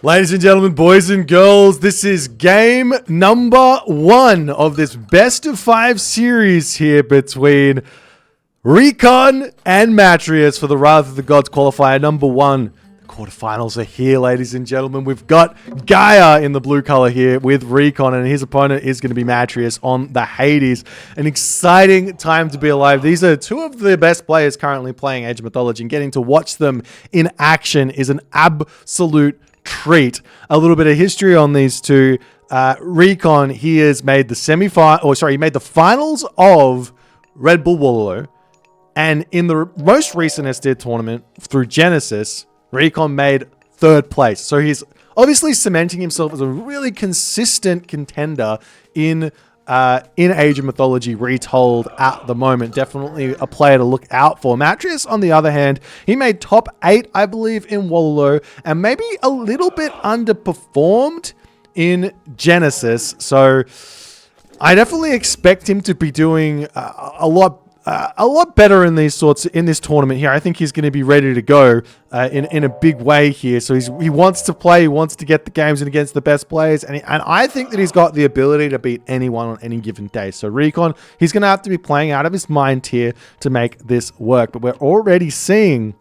Ladies and gentlemen, boys and girls, this is game number 1 of this best of 5 series here between Recon and Matriuss for the Wrath of the Gods qualifier number 1. The quarterfinals are here, ladies and gentlemen. We've got Gaia in the blue color here with Recon, and his opponent is going to be Matriuss on the Hades. An exciting time to be alive. These are two of the best players currently playing Age of Mythology, and getting to watch them in action is an absolute treat. A little bit of history on these two. Recon, he has made the he made the finals of Red Bull Wallow, and in the most recent SD tournament through Genesis, Recon made 3rd place. So he's obviously cementing himself as a really consistent contender in Age of Mythology Retold at the moment. Definitely a player to look out for. Matriuss, on the other hand, he made top 8, I believe, in Wallow, and maybe a little bit underperformed in Genesis. So I definitely expect him to be doing a lot better in this tournament here. I think he's going to be ready to go in a big way here. So he wants to play, he wants to get the games in against the best players, and I think that he's got the ability to beat anyone on any given day. So Recon, he's going to have to be playing out of his mind here to make this work. But we're already seeing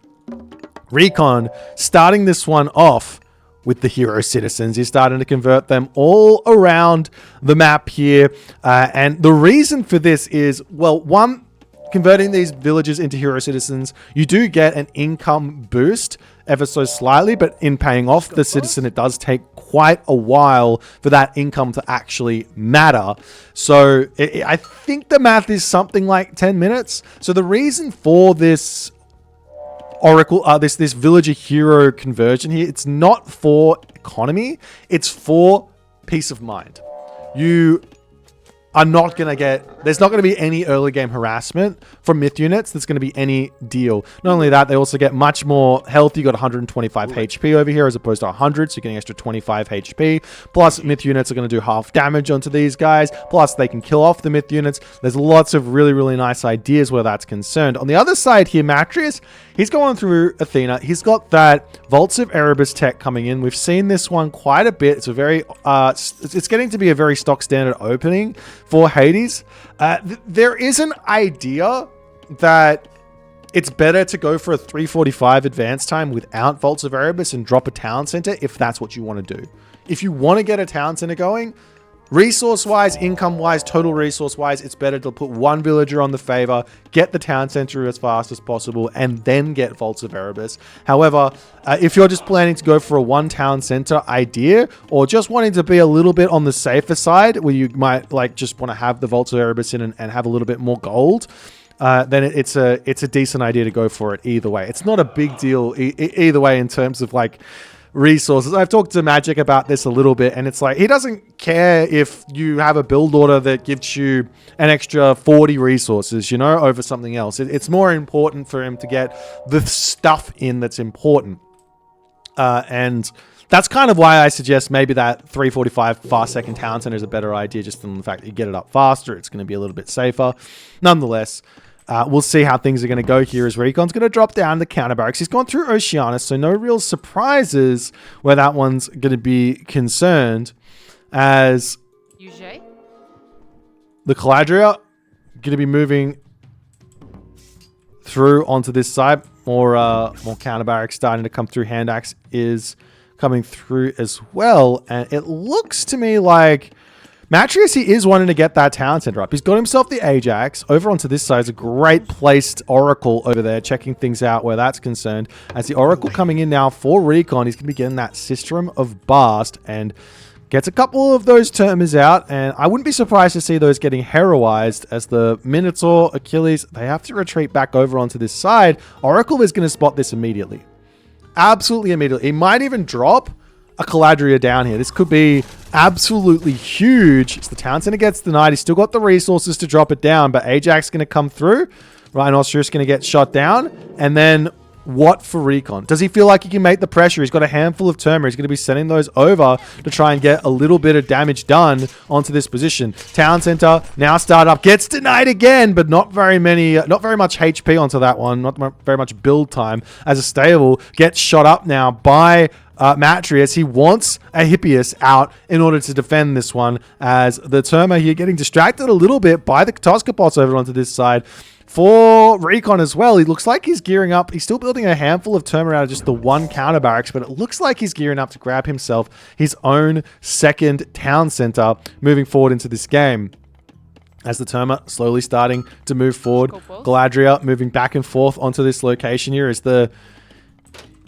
Recon starting this one off with the hero citizens. He's starting to convert them all around the map here. And the reason for this is, well, one, converting these villages into hero citizens, you do get an income boost ever so slightly, but in paying off the citizen, it does take quite a while for that income to actually matter. So I think the math is something like 10 minutes. So the reason for this Oracle, this villager hero conversion here, it's not for economy, it's for peace of mind. You are not going to get, there's not going to be any early game harassment from myth units. There's going to be any deal. Not only that, they also get much more health. You got 125 HP over here as opposed to 100, so you're getting extra 25 HP. Plus, myth units are going to do half damage onto these guys. Plus, they can kill off the myth units. There's lots of really, really nice ideas where that's concerned. On the other side here, Matriuss, he's going through Athena. He's got that Vaults of Erebus tech coming in. We've seen this one quite a bit. It's a very, it's getting to be a very stock standard opening for Hades. There is an idea that it's better to go for a 345 advance time without Vaults of Erebus and drop a town center if that's what you want to do. If you want to get a town center going, resource-wise, income-wise, total resource-wise, it's better to put one villager on the favor, get the town center as fast as possible, and then get Vaults of Erebus. However, if you're just planning to go for a one town center idea, or just wanting to be a little bit on the safer side, where you might like just want to have the Vaults of Erebus in and have a little bit more gold, then it's a decent idea to go for it either way. It's not a big deal either way in terms of like resources. I've talked to Magic about this a little bit, and it's like he doesn't care if you have a build order that gives you an extra 40 resources, you know, over something else. It's more important for him to get the stuff in that's important. And that's kind of why I suggest maybe that 345 fast second town center is a better idea, just in the fact that you get it up faster. It's going to be a little bit safer. Nonetheless, we'll see how things are going to go here as Recon's going to drop down the counter barracks. He's gone through Oceanus, so no real surprises where that one's going to be concerned, as the Caladria going to be moving through onto this side. More counter barracks starting to come through. Hand axe is coming through as well, and it looks to me like Matriuss, he is wanting to get that town center up. He's got himself the Ajax. Over onto this side is a great placed Oracle over there, checking things out where that's concerned. As the Oracle coming in now for Recon, he's going to be getting that Sistrum of Bast and gets a couple of those termers out. And I wouldn't be surprised to see those getting heroized as the Minotaur, Achilles, they have to retreat back over onto this side. Oracle is going to spot this immediately. Absolutely immediately. He might even drop a Caladria down here. This could be absolutely huge. So the town center gets denied. He's still got the resources to drop it down, but Ajax is going to come through. Rhinoceros is going to get shot down. And then what for Recon? Does he feel like he can make the pressure? He's got a handful of Terma. He's going to be sending those over to try and get a little bit of damage done onto this position. Town Center now start up. Gets denied again, but not very much HP onto that one. Not very much build time as a stable. Gets shot up now by Matriuss. He wants a Hippias out in order to defend this one, as the Terma here getting distracted a little bit by the Toskapots over onto this side. For Recon as well, he looks like he's gearing up. He's still building a handful of Terma out of just the one counter barracks, but it looks like he's gearing up to grab himself his own second town center moving forward into this game. As the Terma slowly starting to move forward. Galadriel moving back and forth onto this location here as the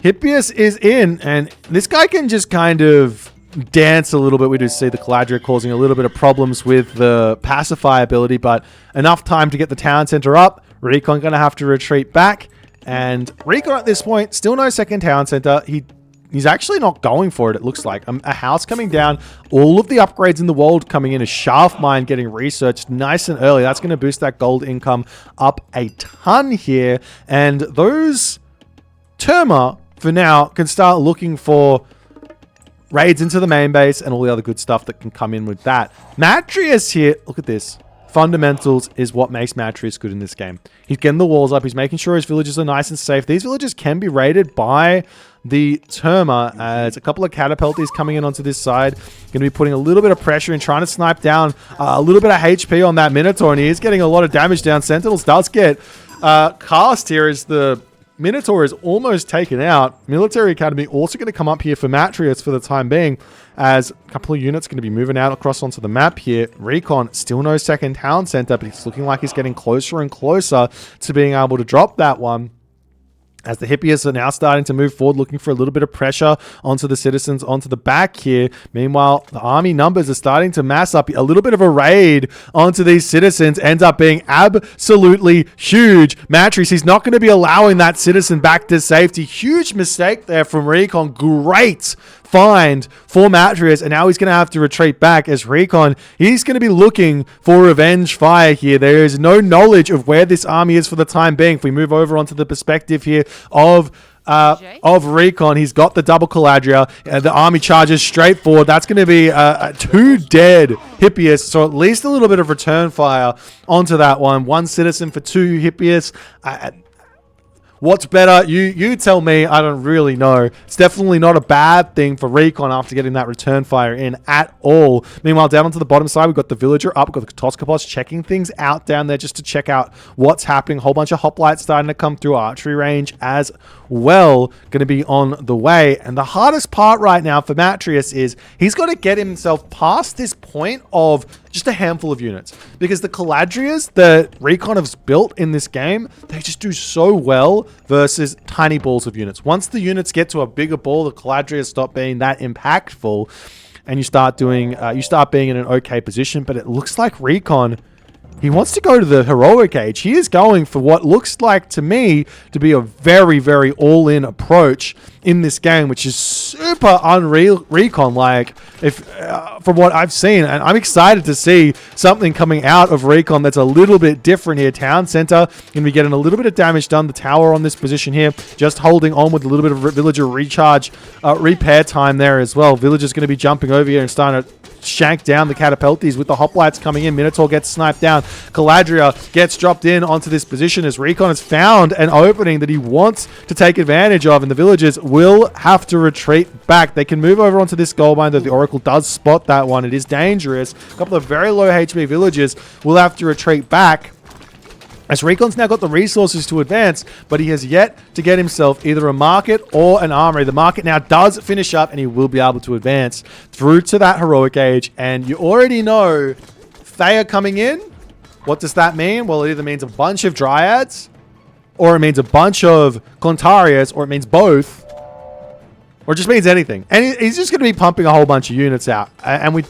Hippias is in, and this guy can just kind of dance a little bit. We do see the Galadriel causing a little bit of problems with the pacify ability, but enough time to get the town center up. Recon going to have to retreat back, and Recon at this point, still no second town center. He's actually not going for it, it looks like. A house coming down, all of the upgrades in the world coming in, a shaft mine getting researched nice and early. That's going to boost that gold income up a ton here, and those Terma, for now, can start looking for raids into the main base and all the other good stuff that can come in with that. Matriuss here, look at this. Fundamentals is what makes Matriuss good in this game. He's getting the walls up. He's making sure his villages are nice and safe. These villages can be raided by the Terma, as a couple of catapulties coming in onto this side. Going to be putting a little bit of pressure and trying to snipe down a little bit of HP on that Minotaur, and he is getting a lot of damage down. Sentinels does get cast here as the Minotaur is almost taken out. Military Academy also going to come up here for Matriuss for the time being, as a couple of units going to be moving out across onto the map here. Recon, still no second town center, but it's looking like he's getting closer and closer to being able to drop that one, as the Hippias are now starting to move forward, looking for a little bit of pressure onto the citizens, onto the back here. Meanwhile, the army numbers are starting to mass up. A little bit of a raid onto these citizens ends up being absolutely huge. Matriuss, he's not going to be allowing that citizen back to safety. Huge mistake there from Recon. Great find for Matriuss, and now he's going to have to retreat back as Recon, he's going to be looking for revenge fire here. There is no knowledge of where this army is for the time being. If we move over onto the perspective here of Recon, he's got the double Galadriel, the army charges straight forward. That's going to be 2 dead Hippias, so at least a little bit of return fire onto that one. 1 citizen for 2 Hippias. What's better? You tell me. I don't really know. It's definitely not a bad thing for Recon after getting that return fire in at all. Meanwhile, down onto the bottom side, we've got the villager up. We've got the Toskapots checking things out down there just to check out what's happening. A whole bunch of hoplites starting to come through. Archery range as well going to be on the way. And the hardest part right now for Matriuss is he's got to get himself past this point of just a handful of units, because the Galadriels that Recon has built in this game, they just do so well versus tiny balls of units. Once the units get to a bigger ball, the Galadriels stop being that impactful, and you start being in an okay position. But it looks like Recon, he wants to go to the heroic age. He is going for what looks like to me to be a very, very all-in approach in this game, which is super unreal Recon like, if from what I've seen. And I'm excited to see something coming out of Recon that's a little bit different here. Town center going to be getting a little bit of damage done. The tower on this position here, just holding on with a little bit of villager recharge, repair time there as well. Villagers going to be jumping over here and starting to shank down the catapulties with the hoplites coming in. Minotaur gets sniped down. Galadriel gets dropped in onto this position as Recon has found an opening that he wants to take advantage of, and the villagers will have to retreat back. They can move over onto this gold mine, though the Oracle does spot that one. It is dangerous. A couple of very low HP villagers will have to retreat back, as Recon's now got the resources to advance, but he has yet to get himself either a market or an armory. The market now does finish up, and he will be able to advance through to that heroic age. And you already know Thea coming in. What does that mean? Well, it either means a bunch of Dryads, or it means a bunch of Clontarius, or it means both, or it just means anything. And he's just going to be pumping a whole bunch of units out. And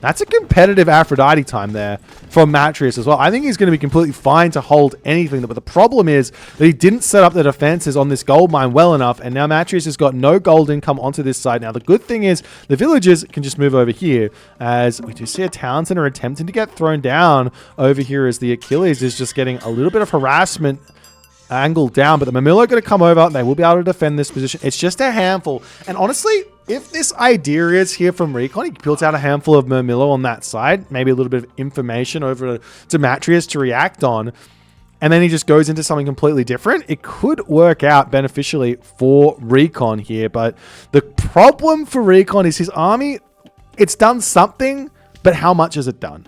that's a competitive Aphrodite time there from Matriuss as well. I think he's going to be completely fine to hold anything. But the problem is that he didn't set up the defenses on this gold mine well enough. And now Matriuss has got no gold income onto this side. Now, the good thing is the villagers can just move over here, as we do see a town center attempting to get thrown down over here, as the Achilles is just getting a little bit of harassment angle down, but the Mamilo are going to come over. They will be able to defend this position. It's just a handful. And honestly, if this idea is here from Recon, he builds out a handful of Mamilo on that side, maybe a little bit of information over to Matriuss to react on, and then he just goes into something completely different, it could work out beneficially for Recon here. But the problem for Recon is his army, it's done something, but how much has it done?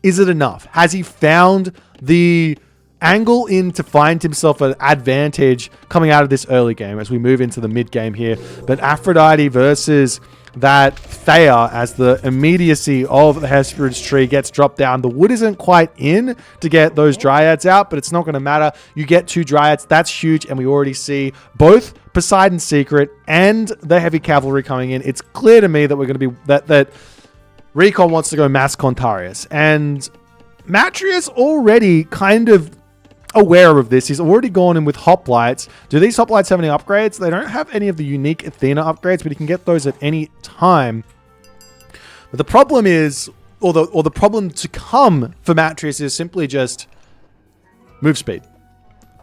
Is it enough? Has he found the angle in to find himself an advantage coming out of this early game as we move into the mid game here? But Aphrodite versus that Thea, as the immediacy of the Hesperids tree gets dropped down. The wood isn't quite in to get those Dryads out, but it's not going to matter. You get 2 Dryads. That's huge, and we already see both Poseidon's Secret and the heavy cavalry coming in. It's clear to me that we're going to be that Recon wants to go mass Contarius, and Matriuss already kind of aware of this. He's already gone in with hoplites. Do these hoplites have any upgrades? They don't have any of the unique Athena upgrades, but you can get those at any time. But the problem is, or the problem to come for Matriuss is simply just move speed.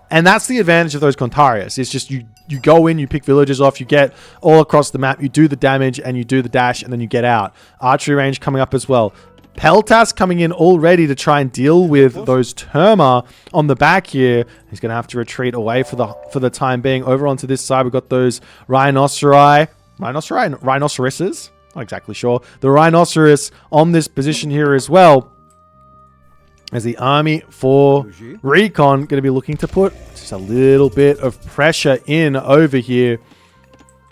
And that's the advantage of those Contarius. It's just you go in, you pick villagers off, you get all across the map, you do the damage, and you do the dash, and then you get out. Archery range coming up as well. Peltas coming in already to try and deal with those Terma on the back here. He's going to have to retreat away for the time being. Over onto this side, we've got those rhinoceroses. Not exactly sure. The rhinoceros on this position here as well. As the army for Recon going to be looking to put just a little bit of pressure in over here.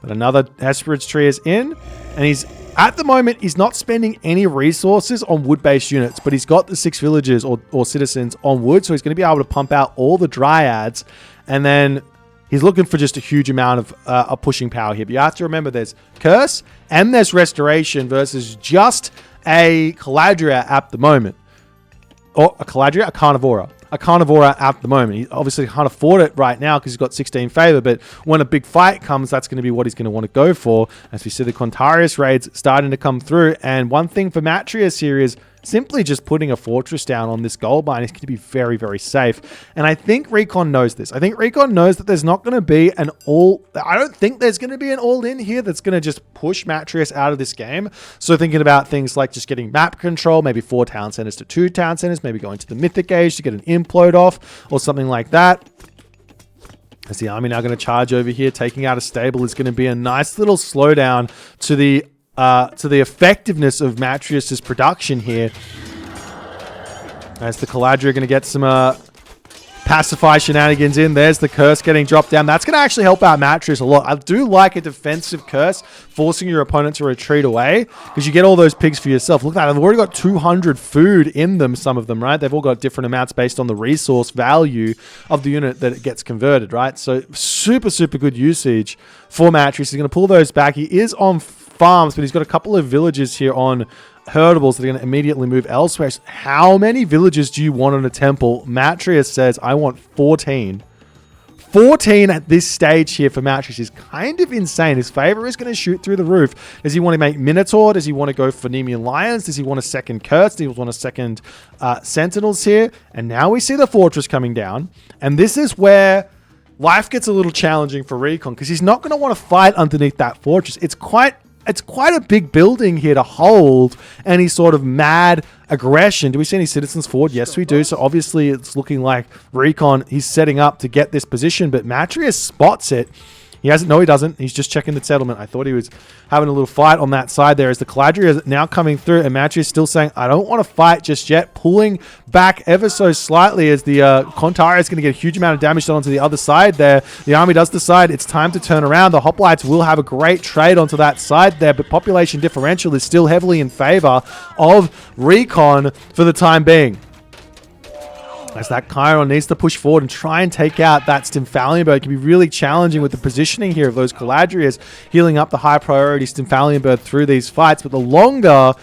But another Hesperids tree is in, and he's at the moment, he's not spending any resources on wood-based units, but he's got the 6 villagers or citizens on wood, so he's going to be able to pump out all the Dryads, and then he's looking for just a huge amount of pushing power here. But you have to remember there's Curse and there's Restoration versus just a Caladria at the moment. Or a Caladria? A Carnivora. A Carnivora at the moment. He obviously can't afford it right now because he's got 16 favor, but when a big fight comes, that's going to be what he's going to want to go for, as we see the Contarius raids starting to come through. And one thing for Matriuss here is simply just putting a fortress down on this gold mine is going to be very, very safe. And I think Recon knows this. I think Recon knows that there's not going to be an all... I don't think there's going to be an all-in here that's going to just push Matriuss out of this game. So thinking about things like just getting map control, maybe 4 town centers to 2 town centers, maybe going to the Mythic Age to get an implode off or something like that. As the army now going to charge over here, taking out a stable is going to be a nice little slowdown to the effectiveness of Matriuss's production here. As the Caladria going to get some pacify shenanigans in. There's the Curse getting dropped down. That's going to actually help out Matriuss a lot. I do like a defensive Curse, forcing your opponent to retreat away, because you get all those pigs for yourself. Look at that. They've already got 200 food in them, some of them, right? They've all got different amounts based on the resource value of the unit that it gets converted, right? So super, super good usage for Matriuss. He's going to pull those back. He is on farms, but he's got a couple of villages here on herdables that are going to immediately move elsewhere. So how many villages do you want on a temple? Matriuss says, I want 14. 14 at this stage here for Matriuss is kind of insane. His favor is going to shoot through the roof. Does he want to make Minotaur? Does he want to go for Nemean Lions? Does he want a second Curse? Does he want a second Sentinels here? And now we see the fortress coming down. And this is where life gets a little challenging for Recon, because he's not going to want to fight underneath that fortress. It's quite a big building here to hold any sort of mad aggression. Do we see any citizens forward? Yes, we do. So obviously it's looking like Recon, he's setting up to get this position, but Matriuss spots it. He hasn't. No, he doesn't. He's just checking the settlement. I thought he was having a little fight on that side there as the Caladria is now coming through, and Matriuss still saying, I don't want to fight just yet, pulling back ever so slightly as the Contarius is going to get a huge amount of damage done onto the other side there. The army does decide it's time to turn around. The Hoplites will have a great trade onto that side there, but population differential is still heavily in favor of Recon for the time being. As that Chiron needs to push forward and try and take out that Stymphalian. It can be really challenging with the positioning here of those Caladrias, healing up the high priority Stymphalian through these fights. But the longer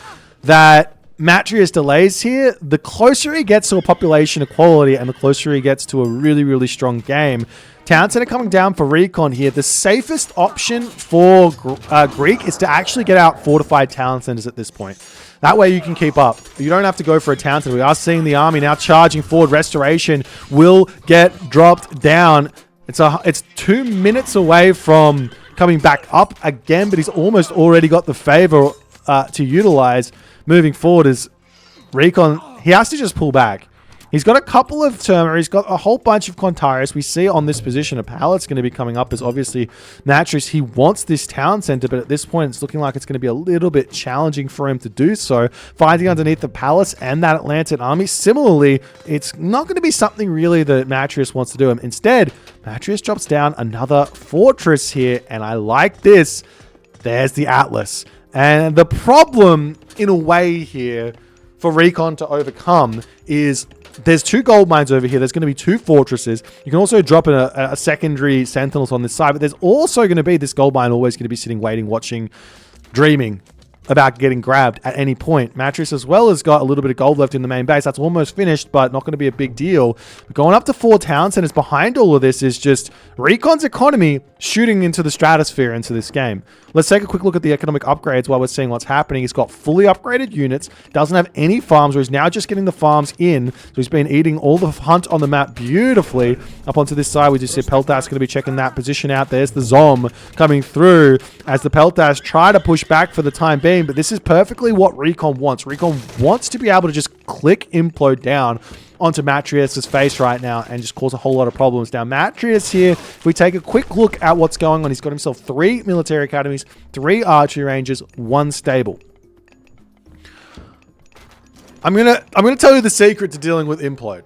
that Matriuss delays here, the closer he gets to a population equality and the closer he gets to a really, really strong game. Town Center coming down for Recon here. The safest option for Greek is to actually get out fortified town centers at this point. That way you can keep up. You don't have to go for a town center. We are seeing the army now charging forward. Restoration will get dropped down. It's 2 minutes away from coming back up again, but he's almost already got the favor to utilize. Moving forward is Recon. He has to just pull back. He's got a couple of Termor. He's got a whole bunch of Contaris. We see on this position a pallet's going to be coming up as obviously Matriuss. He wants this town center, but at this point it's looking like it's going to be a little bit challenging for him to do so. Finding underneath the palace and that Atlantan army. Similarly, it's not going to be something really that Matriuss wants to do. Instead, Matriuss drops down another fortress here, and I like this. There's the Atlas. And the problem, in a way here, for Recon to overcome is there's 2 gold mines over here. There's going to be 2 fortresses. You can also drop in a secondary sentinels on this side, but there's also going to be this gold mine always going to be sitting, waiting, watching, dreaming about getting grabbed at any point. Matriuss as well has got a little bit of gold left in the main base. That's almost finished, but not going to be a big deal. Going up to 4 town centers behind all of this is just Recon's economy shooting into the stratosphere into this game. Let's take a quick look at the economic upgrades while we're seeing what's happening. He's got fully upgraded units, doesn't have any farms, where he's now just getting the farms in. So he's been eating all the hunt on the map beautifully. Up onto this side, we just see Peltas going to be checking that position out. There's the Zom coming through as the Peltas try to push back for the time being, but this is perfectly what Recon wants. Recon wants to be able to just click implode down onto Matriuss's face right now and just cause a whole lot of problems. Now, Matriuss here, if we take a quick look at what's going on, he's got himself 3 military academies, 3 archery ranges, 1 stable. I'm gonna tell you the secret to dealing with implode.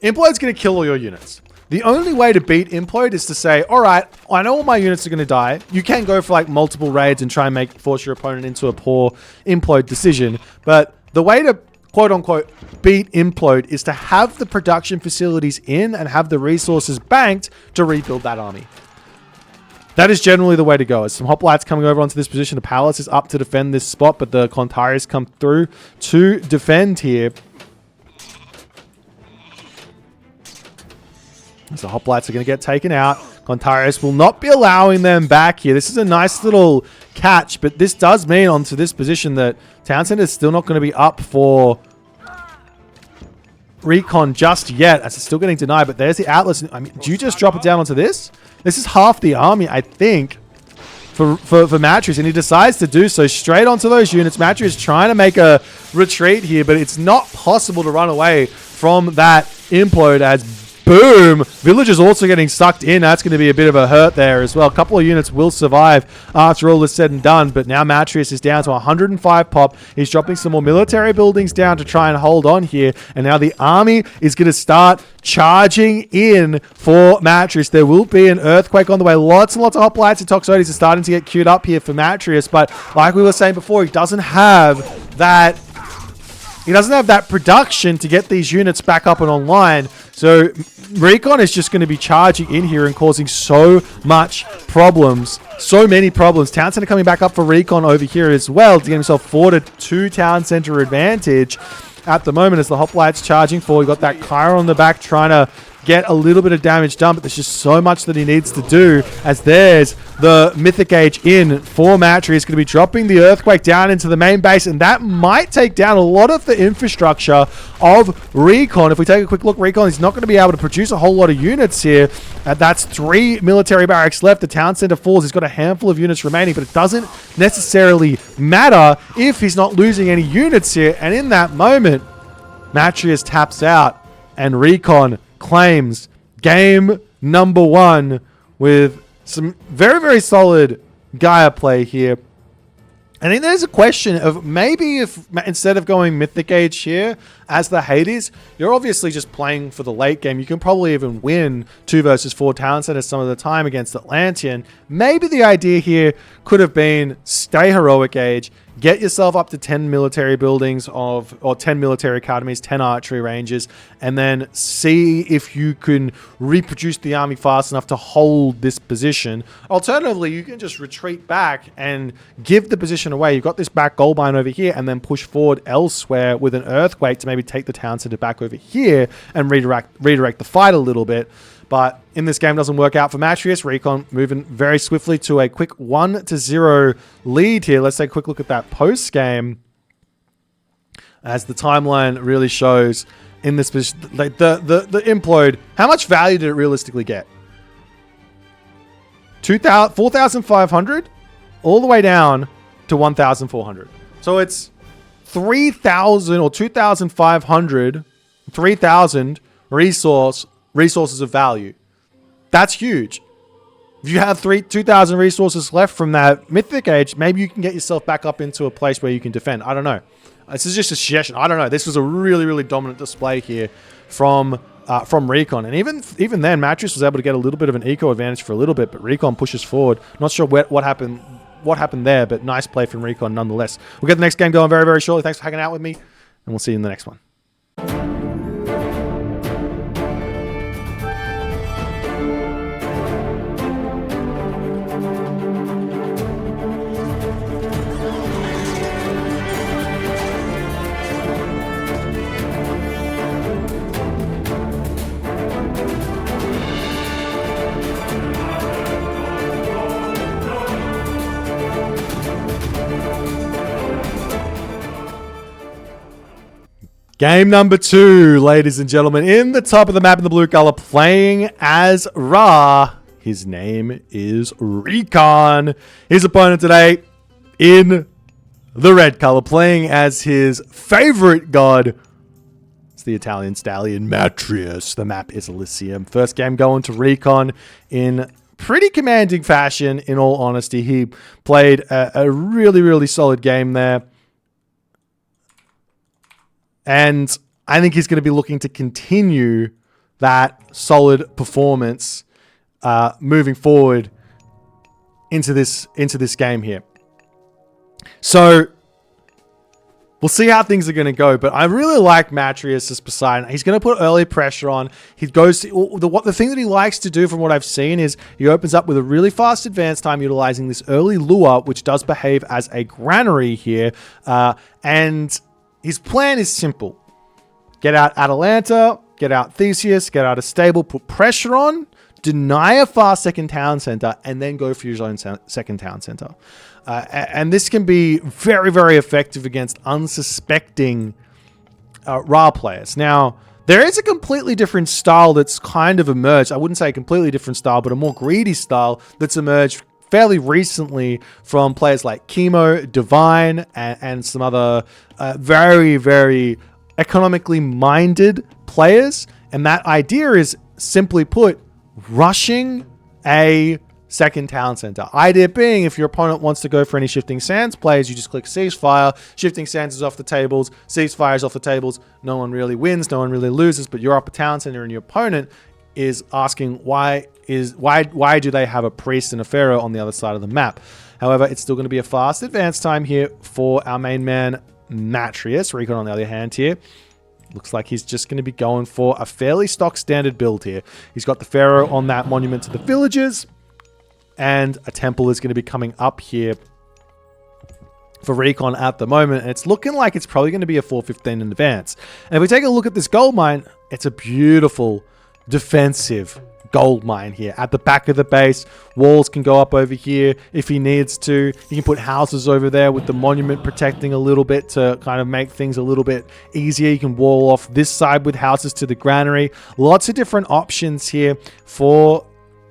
Implode's gonna kill all your units. The only way to beat implode is to say, all right, I know all my units are going to die. You can go for like multiple raids and try and force your opponent into a poor implode decision. But the way to quote unquote beat implode is to have the production facilities in and have the resources banked to rebuild that army. That is generally the way to go. As some hoplites coming over onto this position, the palace is up to defend this spot, but the Contaris come through to defend here. So hoplites are going to get taken out. Contaris will not be allowing them back here. This is a nice little catch, but this does mean onto this position that Town Center is still not going to be up for Recon just yet, as it's still getting denied. But there's the Atlas. I mean, do you just drop it down onto this? This is half the army, I think, for Matriuss, and he decides to do so straight onto those units. Matriuss trying to make a retreat here, but it's not possible to run away from that implode as boom, villagers also getting sucked in. That's going to be a bit of a hurt there as well. A couple of units will survive after all is said and done, but now Matriuss is down to 105 pop. He's dropping some more military buildings down to try and hold on here, and now the army is going to start charging in for Matriuss. There will be an earthquake on the way. Lots and lots of hoplites and toxotes are starting to get queued up here for Matriuss, but like we were saying before, he doesn't have that production to get these units back up and online. So Recon is just going to be charging in here and causing so much problems. So many problems. Town Center coming back up for Recon over here as well to get himself 4-2 Town Center advantage at the moment as the hoplites charging forward. We've got that Kyra on the back trying to get a little bit of damage done, but there's just so much that he needs to do as there's the Mythic Age in for Matriuss. Going to be dropping the Earthquake down into the main base, and that might take down a lot of the infrastructure of Recon. If we take a quick look, Recon is not going to be able to produce a whole lot of units here. That's 3 military barracks left. The town center falls. He's got a handful of units remaining, but it doesn't necessarily matter if he's not losing any units here. And in that moment, Matriuss taps out, and Recon claims game number 1 with some very, very solid Gaia play here. And then there's a question of maybe if instead of going Mythic Age here as the Hades, you're obviously just playing for the late game. You can probably even win 2 versus 4 town centers some of the time against Atlantean. Maybe the idea here could have been stay Heroic Age, get yourself up to 10 military buildings or 10 military academies, 10 archery ranges, and then see if you can reproduce the army fast enough to hold this position. Alternatively, you can just retreat back and give the position away. You've got this back gold mine over here, and then push forward elsewhere with an earthquake to maybe take the town center back over here and redirect the fight a little bit. But in this game, doesn't work out for Matriuss. Recon moving very swiftly to a quick 1-0 lead here. Let's take a quick look at that post game, as the timeline really shows in this position. Like the implode, how much value did it realistically get? 4,500 all the way down to 1,400. So it's 3,000 or 2,500, 3,000 resources of value. That's huge. If you have 2,000 resources left from that mythic age, maybe you can get yourself back up into a place where you can defend. I don't know. This is just a suggestion. I don't know. This was a really, really dominant display here from Recon. And even then, Matriuss was able to get a little bit of an eco advantage for a little bit, but Recon pushes forward. Not sure what happened there, but nice play from Recon nonetheless. We'll get the next game going very, very shortly. Thanks for hanging out with me, and we'll see you in the next one. Game number 2, ladies and gentlemen, in the top of the map in the blue color, playing as Ra. His name is Recon. His opponent today in the red color, playing as his favorite god. It's the Italian stallion Matriuss. The map is Elysium. First game going to Recon in pretty commanding fashion, in all honesty. He played a really, really solid game there. And I think he's going to be looking to continue that solid performance moving forward into this game here. So we'll see how things are going to go. But I really like Matriuss as Poseidon. He's going to put early pressure on. He goes the thing that he likes to do, from what I've seen, is he opens up with a really fast advance time, utilizing this early lure, which does behave as a granary here, and his plan is simple. Get out Atalanta, get out Theseus, get out a stable, put pressure on, deny a fast second town center, and then go for your own second town center. And this can be very, very effective against unsuspecting Ra players. Now, there is a completely different style that's kind of emerged. I wouldn't say a completely different style, but a more greedy style that's emerged fairly recently from players like Chemo, Divine, and some other very, very economically minded players. And that idea is, simply put, rushing a second town center. Idea being, if your opponent wants to go for any Shifting Sands plays, you just click ceasefire. Shifting Sands is off the tables. Ceasefire is off the tables. No one really wins. No one really loses. But you're up a town center, and your opponent is asking why do they have a priest and a pharaoh on the other side of the map. However, it's still going to be a fast advance time here for our main man Matriuss. Recon, on the other hand, here looks like he's just going to be going for a fairly stock standard build here. He's got the pharaoh on that monument to the villagers, and a temple is going to be coming up here for Recon at the moment, and it's looking like it's probably going to be a 415 in advance. And if we take a look at this gold mine, it's a beautiful defensive gold mine here at the back of the base. Walls can go up over here if he needs to. He can put houses over there with the monument protecting a little bit to kind of make things a little bit easier. You can wall off this side with houses to the granary. Lots of different options here for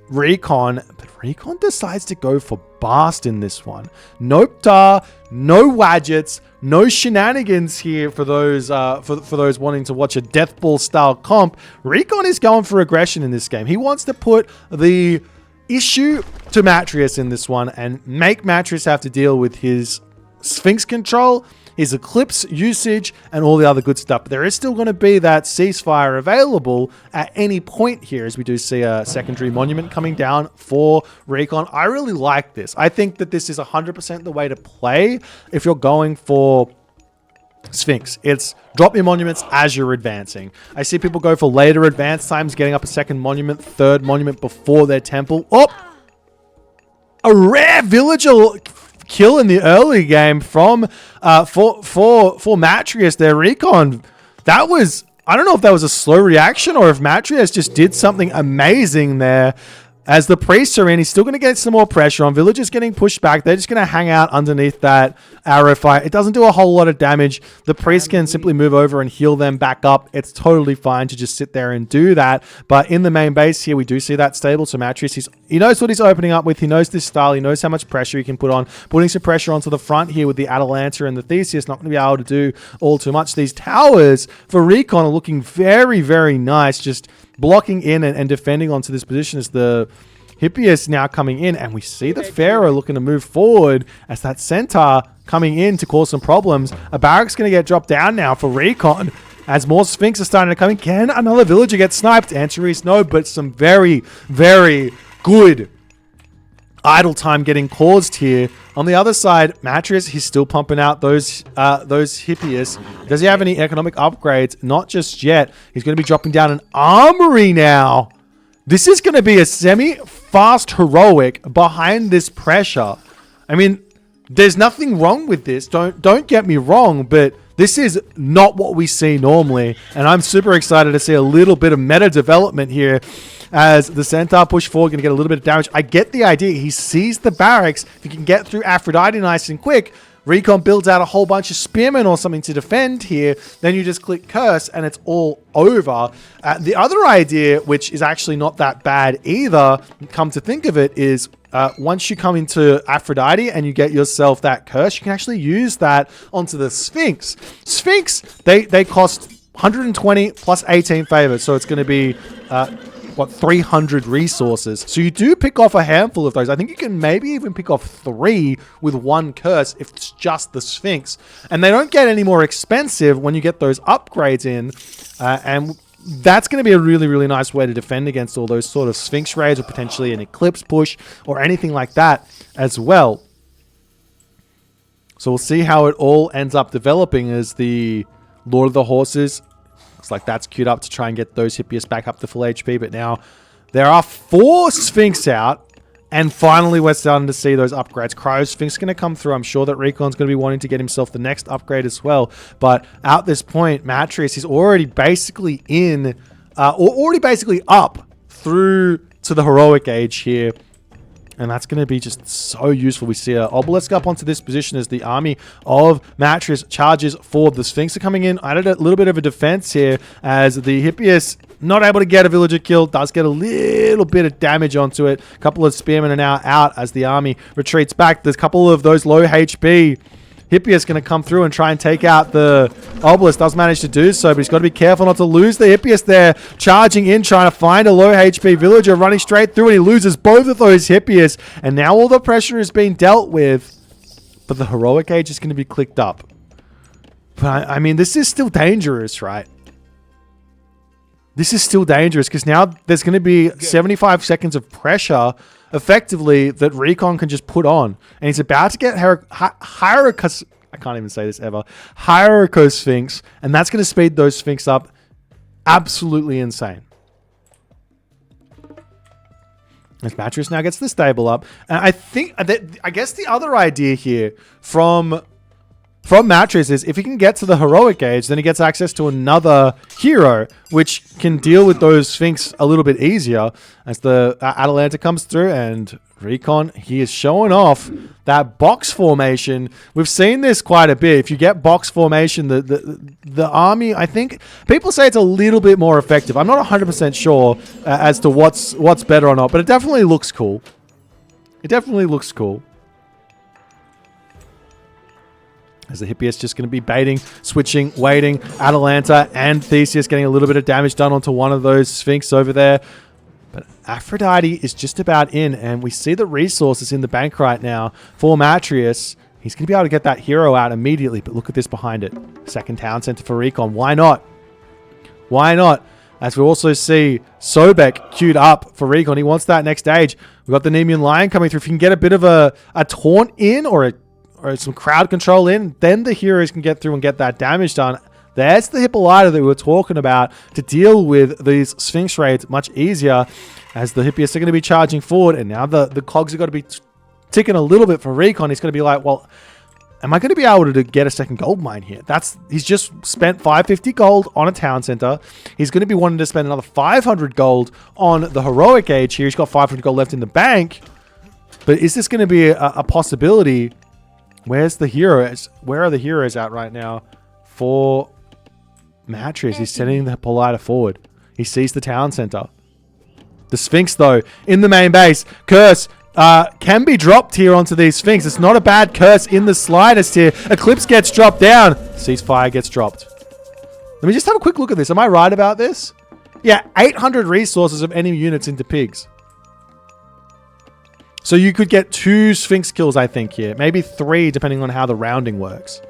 Recon, but Recon decides to go for Bast in this one. No Ptar, no Wadgets, no shenanigans here for those for those wanting to watch a Deathball style comp. Recon is going for aggression in this game. He wants to put the issue to Matriuss in this one and make Matriuss have to deal with his Sphinx control his Eclipse usage, and all the other good stuff. But there is still going to be that ceasefire available at any point here, as we do see a secondary monument coming down for Recon. I really like this. I think that this is 100% the way to play if you're going for Sphinx. It's drop your monuments as you're advancing. I see people go for later advance times, getting up a second monument, third monument before their temple. Oh! A rare villager kill in the early game from for Matriuss, their Recon. That was, I don't know if that was a slow reaction or if Matriuss just did something amazing there. As the priests are in, he's still going to get some more pressure on. Villagers getting pushed back. They're just going to hang out underneath that arrow fire. It doesn't do a whole lot of damage. The priest can simply move over and heal them back up. It's totally fine to just sit there and do that. But in the main base here, we do see that stable. So Matriuss, he knows what he's opening up with. He knows this style. He knows how much pressure he can put on. Putting some pressure onto the front here with the Atalanta and the Theseus. Not going to be able to do all too much. These towers for Recon are looking very, very nice. Just blocking in and defending onto this position as the Hippias now coming in, and we see the Pharaoh looking to move forward as that Centaur coming in to cause some problems. A barrack's going to get dropped down now for Recon as more Sphinx are starting to come in. Can another villager get sniped? Answer is no, but some very, very good idle time getting caused here. On the other side, Matriuss, he's still pumping out those Hippias. Does he have any economic upgrades? Not just yet. He's going to be dropping down an armory now. This is going to be a semi-fast heroic behind this pressure. I mean, there's nothing wrong with this. Don't get me wrong, but this is not what we see normally. And I'm super excited to see a little bit of meta development here as the Centaur push forward, going to get a little bit of damage. I get the idea. He sees the barracks. If he can get through Aphrodite nice and quick, Recon builds out a whole bunch of spearmen or something to defend here. Then you just click curse and it's all over. The other idea, which is actually not that bad either, come to think of it, is once you come into Aphrodite and you get yourself that curse, you can actually use that onto the Sphinx. Sphinx, they cost 120 plus 18 favors. So it's going to be 300 resources. So you do pick off a handful of those. I think you can maybe even pick off 3 with 1 curse if it's just the Sphinx. And they don't get any more expensive when you get those upgrades in. And that's going to be a really, really nice way to defend against all those sort of Sphinx raids or potentially an Eclipse push or anything like that as well. So we'll see how it all ends up developing as the Lord of the Horses. Looks like that's queued up to try and get those Hippias back up to full HP. But now there are 4 Sphinx out. And finally, we're starting to see those upgrades. Cryo Sphinx going to come through. I'm sure that Recon's going to be wanting to get himself the next upgrade as well. But at this point, Matriuss is already basically in, or already basically up through to the heroic age here. And that's going to be just so useful. We see an obelisk up onto this position as the army of Matriuss charges forward. The Sphinx are coming in. Added a little bit of a defense here as the Hippias not able to get a villager kill. Does get a little bit of damage onto it. A couple of spearmen are now out as the army retreats back. There's a couple of those low HP Hippias going to come through and try and take out the obelisk. Does manage to do so, but he's got to be careful not to lose the Hippias there. Charging in, trying to find a low HP villager, running straight through, and he loses both of those Hippias. And now all the pressure is being dealt with, but the heroic age is going to be clicked up. But I mean, this is still dangerous, right? This is still dangerous because now there's going to be 75 seconds of pressure effectively that Recon can just put on. And he's about to get Hierarchos, I can't even say this ever, Hierarchos Sphinx, and that's going to speed those Sphinx up absolutely insane. As Matriuss now gets the stable up. And I guess the other idea here from Matriuss is if he can get to the heroic age, then he gets access to another hero, which can deal with those Sphinx a little bit easier as the Atalanta comes through. And Recon, he is showing off that box formation. We've seen this quite a bit. If you get box formation, the army, I think people say it's a little bit more effective. I'm not 100% sure as to what's better or not, but it definitely looks cool. It definitely looks cool. As the Hippias just going to be baiting, switching, waiting. Atalanta and Theseus getting a little bit of damage done onto one of those Sphinx over there. But Aphrodite is just about in, and we see the resources in the bank right now for Matriuss. He's going to be able to get that hero out immediately, but look at this behind it. Second town center for Recon. Why not? Why not? As we also see Sobek queued up for Recon. He wants that next stage. We've got the Nemean Lion coming through. If you can get a bit of a taunt in or some crowd control in, then the heroes can get through and get that damage done. There's the Hippolyta that we were talking about to deal with these Sphinx raids much easier, as the Hippias are going to be charging forward, and now the cogs are going to be ticking a little bit for Recon. He's going to be like, well, am I going to be able to get a second gold mine here? He's just spent 550 gold on a town center. He's going to be wanting to spend another 500 gold on the heroic age here. He's got 500 gold left in the bank. But is this going to be a possibility? Where's the heroes? Where are the heroes at right now for Matriuss? He's sending the Hippolyta forward. He sees the town center. The Sphinx, though, in the main base. Curse can be dropped here onto these Sphinx. It's not a bad curse in the slightest here. Eclipse gets dropped down. Ceasefire gets dropped. Let me just have a quick look at this. Am I right about this? Yeah, 800 resources of enemy units into pigs. So you could get 2 Sphinx kills, I think, here. Maybe 3, depending on how the rounding works.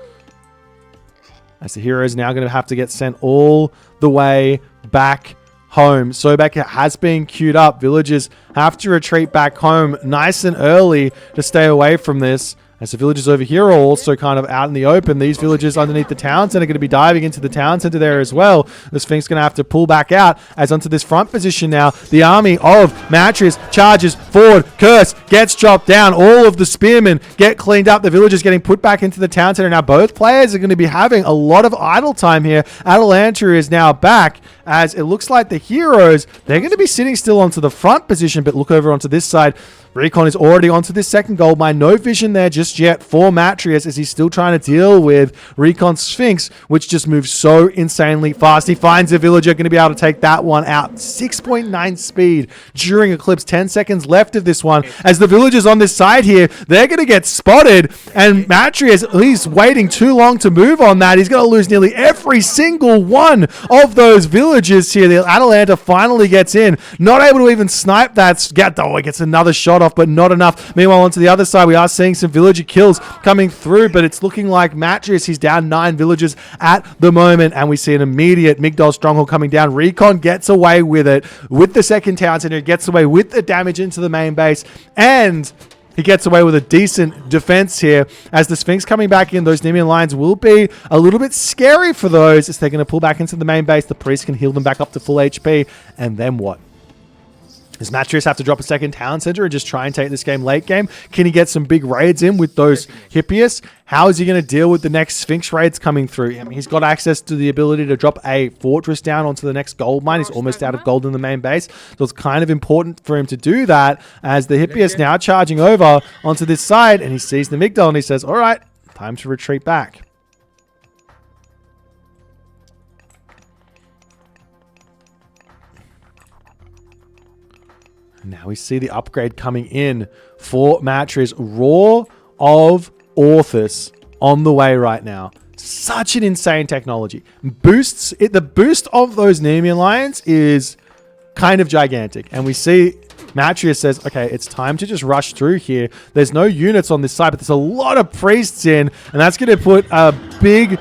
As the hero is now going to have to get sent all the way back home. Sobek has been queued up. Villagers have to retreat back home nice and early to stay away from this. As the villagers over here are also kind of out in the open, these villagers underneath the town center are going to be diving into the town center there as well. The Sphinx going to have to pull back out as onto this front position now. The army of Matriuss charges forward. Curse gets dropped down. All of the spearmen get cleaned up. The villagers getting put back into the town center. Now both players are going to be having a lot of idle time here. Atalanta is now back, as it looks like the heroes, they're going to be sitting still onto the front position, but look over onto this side. Recon is already onto this second gold mine. No vision there just yet for Matriuss, as he's still trying to deal with Recon's Sphinx, which just moves so insanely fast. He finds a villager, going to be able to take that one out. 6.9 speed during Eclipse. 10 seconds left of this one. As the villagers on this side here, they're going to get spotted, and Matriuss, he's waiting too long to move on that. He's going to lose nearly every single one of those villagers here. The Atalanta finally gets in, not able to even snipe that. Oh, he gets another shot off, but not enough. Meanwhile, onto the other side, we are seeing some villager kills coming through, but it's looking like Matriuss, he's down 9 villagers at the moment, and we see an immediate Migdol stronghold coming down. Recon gets away with it with the second town center, gets away with the damage into the main base, and he gets away with a decent defense here. As the Sphinx coming back in, those Nemean Lions will be a little bit scary for those, as they're going to pull back into the main base. The priest can heal them back up to full HP, and then what? Does Matriuss have to drop a second town center and just try and take this game late game? Can he get some big raids in with those Hippias? How is he going to deal with the next Sphinx raids coming through? I mean, he's got access to the ability to drop a fortress down onto the next gold mine. He's almost out of gold in the main base. So it's kind of important for him to do that, as the Hippias now charging over onto this side, and he sees the Migdol and he says, all right, time to retreat back. Now we see the upgrade coming in for Matriuss. Roar of Orthus on the way right now. Such an insane technology. The boost of those Nemean Lions is kind of gigantic. And we see Matriuss says, okay, it's time to just rush through here. There's no units on this side, but there's a lot of priests in. And that's going to put a big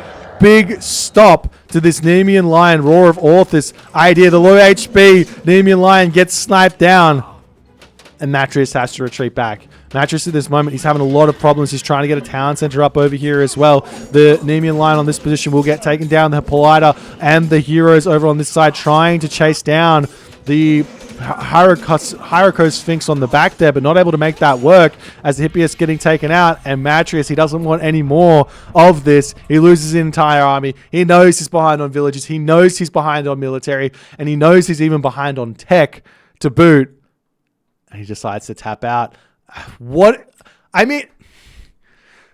stop to this Nemean Lion Roar of Orthus idea. The low HP Nemean Lion gets sniped down, and Matriuss has to retreat back. Matriuss at this moment, he's having a lot of problems. He's trying to get a town center up over here as well. The Nemean Lion on this position will get taken down. The Hippolyta and the heroes over on this side trying to chase down the Hyrokos Sphinx on the back there, but not able to make that work, as the Hippias getting taken out. And Matriuss, he doesn't want any more of this. He loses his entire army. He knows he's behind on villages. He knows he's behind on military, and he knows he's even behind on tech to boot. And he decides to tap out. What? I mean,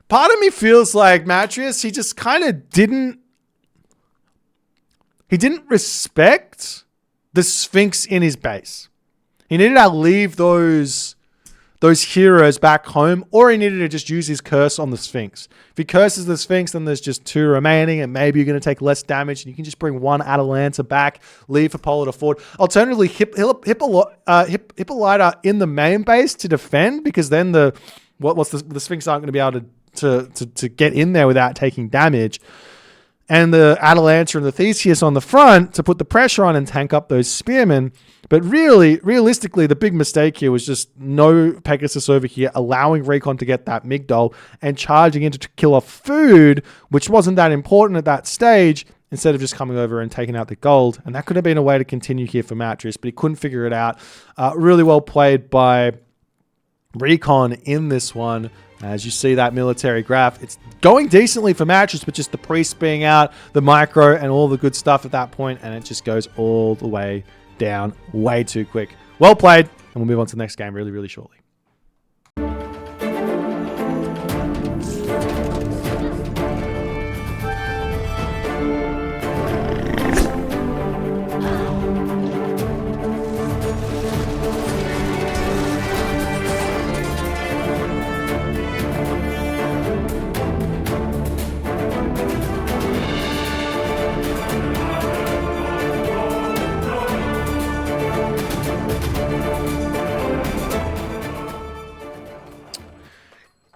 part of me feels like Matriuss, he just kind of didn't respect the Sphinx in his base. He needed to leave those heroes back home, or he needed to just use his curse on the Sphinx. If he curses the Sphinx, then there's just 2 remaining, and maybe you're going to take less damage, and you can just bring 1 Atalanta back, leave Hippolyta forward. Alternatively, Hippolyta in the main base to defend, because then the Sphinx aren't going to be able to to get in there without taking damage. And the Atalanta and the Theseus on the front to put the pressure on and tank up those spearmen. But really, realistically, the big mistake here was just no Pegasus over here allowing Recon to get that Migdol and charging in to kill off food, which wasn't that important at that stage, instead of just coming over and taking out the gold. And that could have been a way to continue here for Matriuss, but he couldn't figure it out. Really well played by Recon in this one. As you see that military graph, it's going decently for Matriuss, but just the priest being out, the micro, and all the good stuff at that point, and it just goes all the way down way too quick. Well played, and we'll move on to the next game really, really shortly.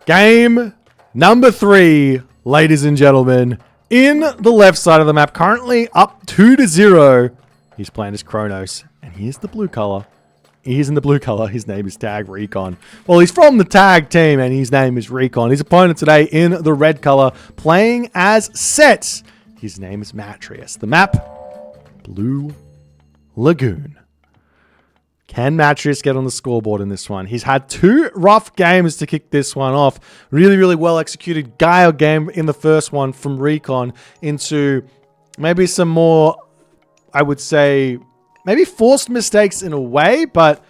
Game number 3, ladies and gentlemen, in the left side of the map, currently up 2-0. He's playing as Kronos, and here's the blue color. He's in the blue color. His name is Tag Recon. Well, he's from the Tag team, and his name is Recon. His opponent today in the red color, playing as Set. His name is Matriuss. The map, Blue Lagoon. Can Matriuss get on the scoreboard in this one? He's had 2 rough games to kick this one off. Really, really well executed Guile game in the first one from Recon into maybe some more, I would say, maybe forced mistakes in a way, but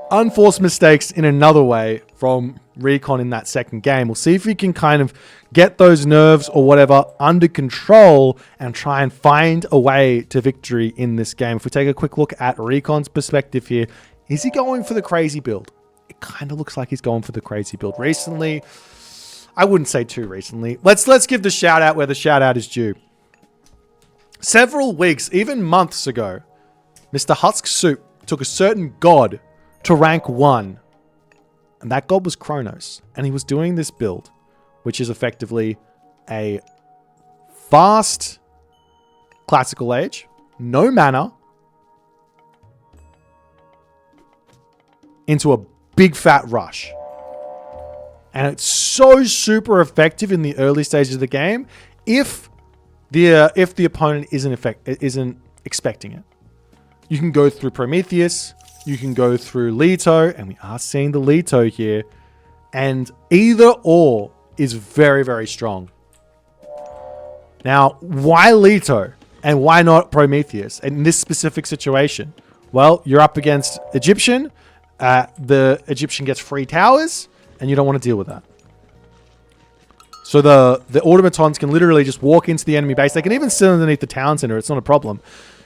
unforced mistakes in another way from Recon in that second game. We'll see if we can kind of get those nerves or whatever under control and try and find a way to victory in this game. If we take a quick look at Recon's perspective here, is he going for the crazy build? It kind of looks like he's going for the crazy build. Recently, I wouldn't say too recently. Let's give the shout out where the shout out is due. Several weeks, even months ago, Mr. Husk Soup took a certain god to rank 1. And that god was Kronos. And he was doing this build, which is effectively a fast classical age, no mana, into a big fat rush. And it's so super effective in the early stages of the game if the opponent isn't expecting it. You can go through Prometheus, you can go through Leto, and we are seeing the Leto here, and either or is very, very strong. Now, why Leto and why not Prometheus in this specific situation? Well, you're up against Egyptian. The Egyptian gets free towers, and you don't want to deal with that. So the automatons can literally just walk into the enemy base. They can even sit underneath the town center. It's not a problem.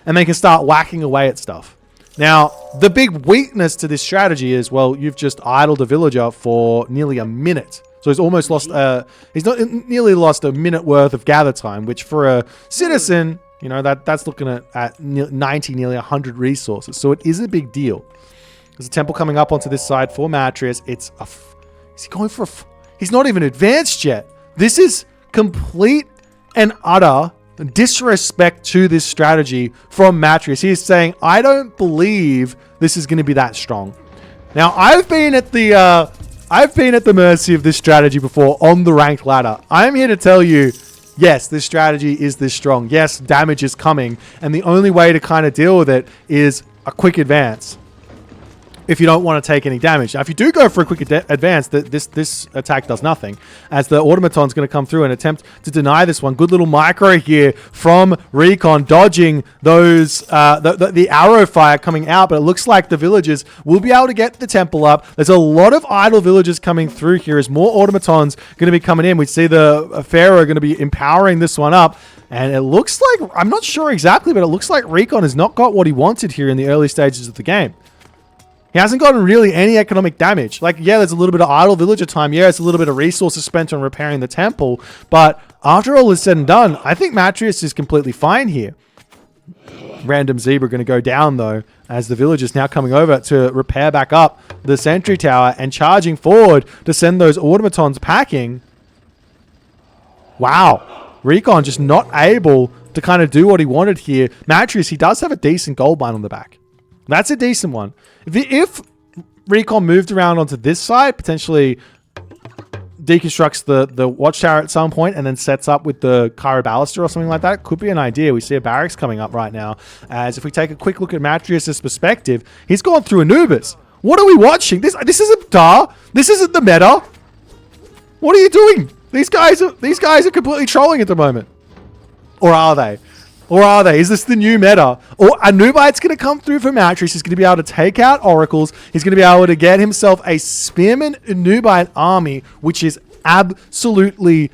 And they can start whacking away at stuff. Now, the big weakness to this strategy is, well, you've just idled a villager for nearly a minute. So he's almost lost, nearly lost a minute worth of gather time, which for a citizen, you know, that's looking at 90, nearly 100 resources. So it is a big deal. There's a temple coming up onto this side for Matriuss. Is he going for he's not even advanced yet. This is complete and utter disrespect to this strategy from Matriuss. He is saying, I don't believe this is going to be that strong. Now, I've been at the mercy of this strategy before on the ranked ladder. I'm here to tell you, yes, this strategy is this strong. Yes, damage is coming, and the only way to kind of deal with it is a quick advance if you don't want to take any damage. Now, if you do go for a quick advance, this attack does nothing, as the automaton's going to come through and attempt to deny this one. Good little micro here from Recon, dodging those the arrow fire coming out, but it looks like the villagers will be able to get the temple up. There's a lot of idle villagers coming through here as more automatons going to be coming in. We see the Pharaoh going to be empowering this one up. And it looks like, I'm not sure exactly, but it looks like Recon has not got what he wanted here in the early stages of the game. He hasn't gotten really any economic damage. Like, yeah, there's a little bit of idle villager time. Yeah, it's a little bit of resources spent on repairing the temple. But after all is said and done, I think Matriuss is completely fine here. random Zebra going to go down, though, as the villagers now coming over to repair back up the sentry tower and charging forward to send those automatons packing. Wow. Recon just not able to kind of do what he wanted here. Matriuss, he does have a decent gold mine on the back. That's a decent one. If Recon moved around onto this side, potentially deconstructs the watchtower at some point and then sets up with the Caraballister or something like that, it could be an idea. We see a barracks coming up right now. As if we take a quick look at Matriuss' perspective, he's gone through Anubis. What are we watching? This isn't Dar. This isn't the meta. What are you doing? These guys are completely trolling at the moment. Or are they? Or are they? Is this the new meta? Or Anubite's going to come through for Matriuss. He's going to be able to take out Oracles. He's going to be able to get himself a Spearman Anubite army, which is absolutely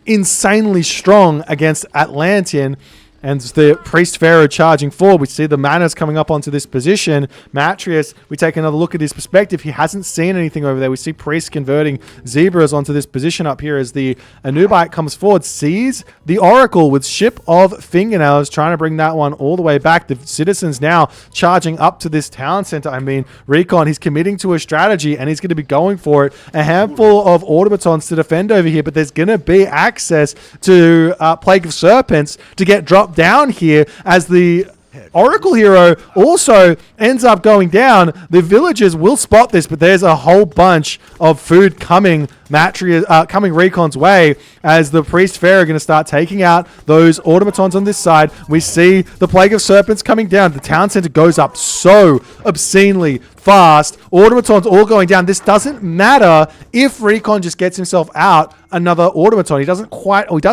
insanely strong against Atlantean. And the Priest Pharaoh charging forward. We see the Manners coming up onto this position. Matriuss, we take another look at his perspective. He hasn't seen anything over there. We see Priest converting Zebras onto this position up here as the Anubite comes forward, sees the Oracle with Ship of Fingernails, trying to bring that one all the way back. The citizens now charging up to this town center. I mean, Recon, he's committing to a strategy and he's going to be going for it. A handful of automatons to defend over here, but there's going to be access to Plague of Serpents to get dropped down here as the Oracle hero also ends up going down. The villagers will spot this, but there's a whole bunch of food coming coming Recon's way as the Priest Pharaoh are going to start taking out those automatons on this side. We see the Plague of Serpents coming down. The town center goes up so obscenely fast. Automatons all going down. This doesn't matter if Recon just gets himself out another automaton. He does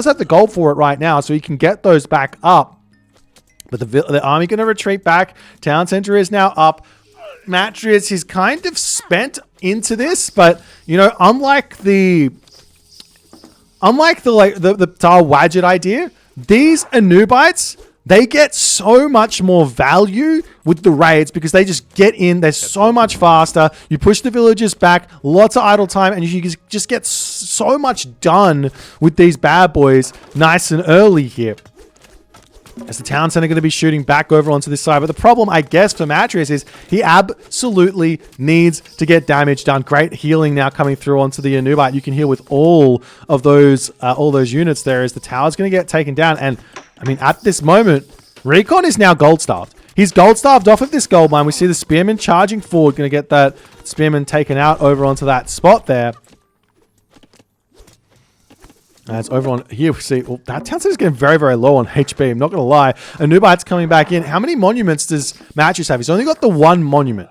have the gold for it right now, so he can get those back up. But the army going to retreat back. Town center is now up. Matriuss, he's kind of spent into this, but you know, unlike the Tar Wadjet idea, these Anubites, they get so much more value with the raids because they just get in. They're so much faster. You push the villagers back, lots of idle time, and you just get so much done with these bad boys nice and early here. As the town center going to be shooting back over onto this side. But the problem, I guess, for Matriuss is he absolutely needs to get damage done. Great healing now coming through onto the Anubite. You can heal with all of those units there as the tower's going to get taken down. And, I mean, at this moment, Recon is now gold-starved. He's gold-starved off of this gold mine. We see the Spearman charging forward. Going to get that Spearman taken out over onto that spot there. As over on here, we see that town center is getting very, very low on HP. I'm not going to lie. Anubite's coming back in. How many monuments does Matriuss have? He's only got the one monument.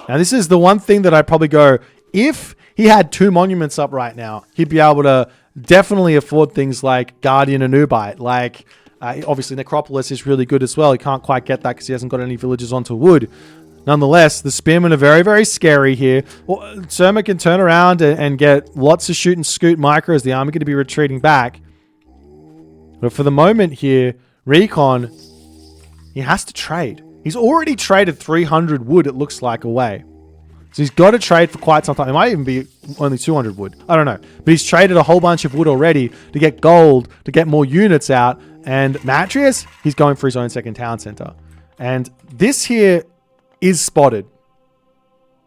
Now, this is the one thing that I'd probably go, if he had 2 monuments up right now, he'd be able to definitely afford things like Guardian Anubite. Like, obviously, Necropolis is really good as well. He can't quite get that because he hasn't got any villagers onto wood. Nonetheless, the Spearmen are very, very scary here. Surma can turn around and get lots of shoot and scoot micros. The army going to be retreating back. But for the moment here, Recon, he has to trade. He's already traded 300 wood, it looks like, away. So he's got to trade for quite some time. It might even be only 200 wood. I don't know. But he's traded a whole bunch of wood already to get gold, to get more units out. And Matriuss, he's going for his own second town center. And this here is spotted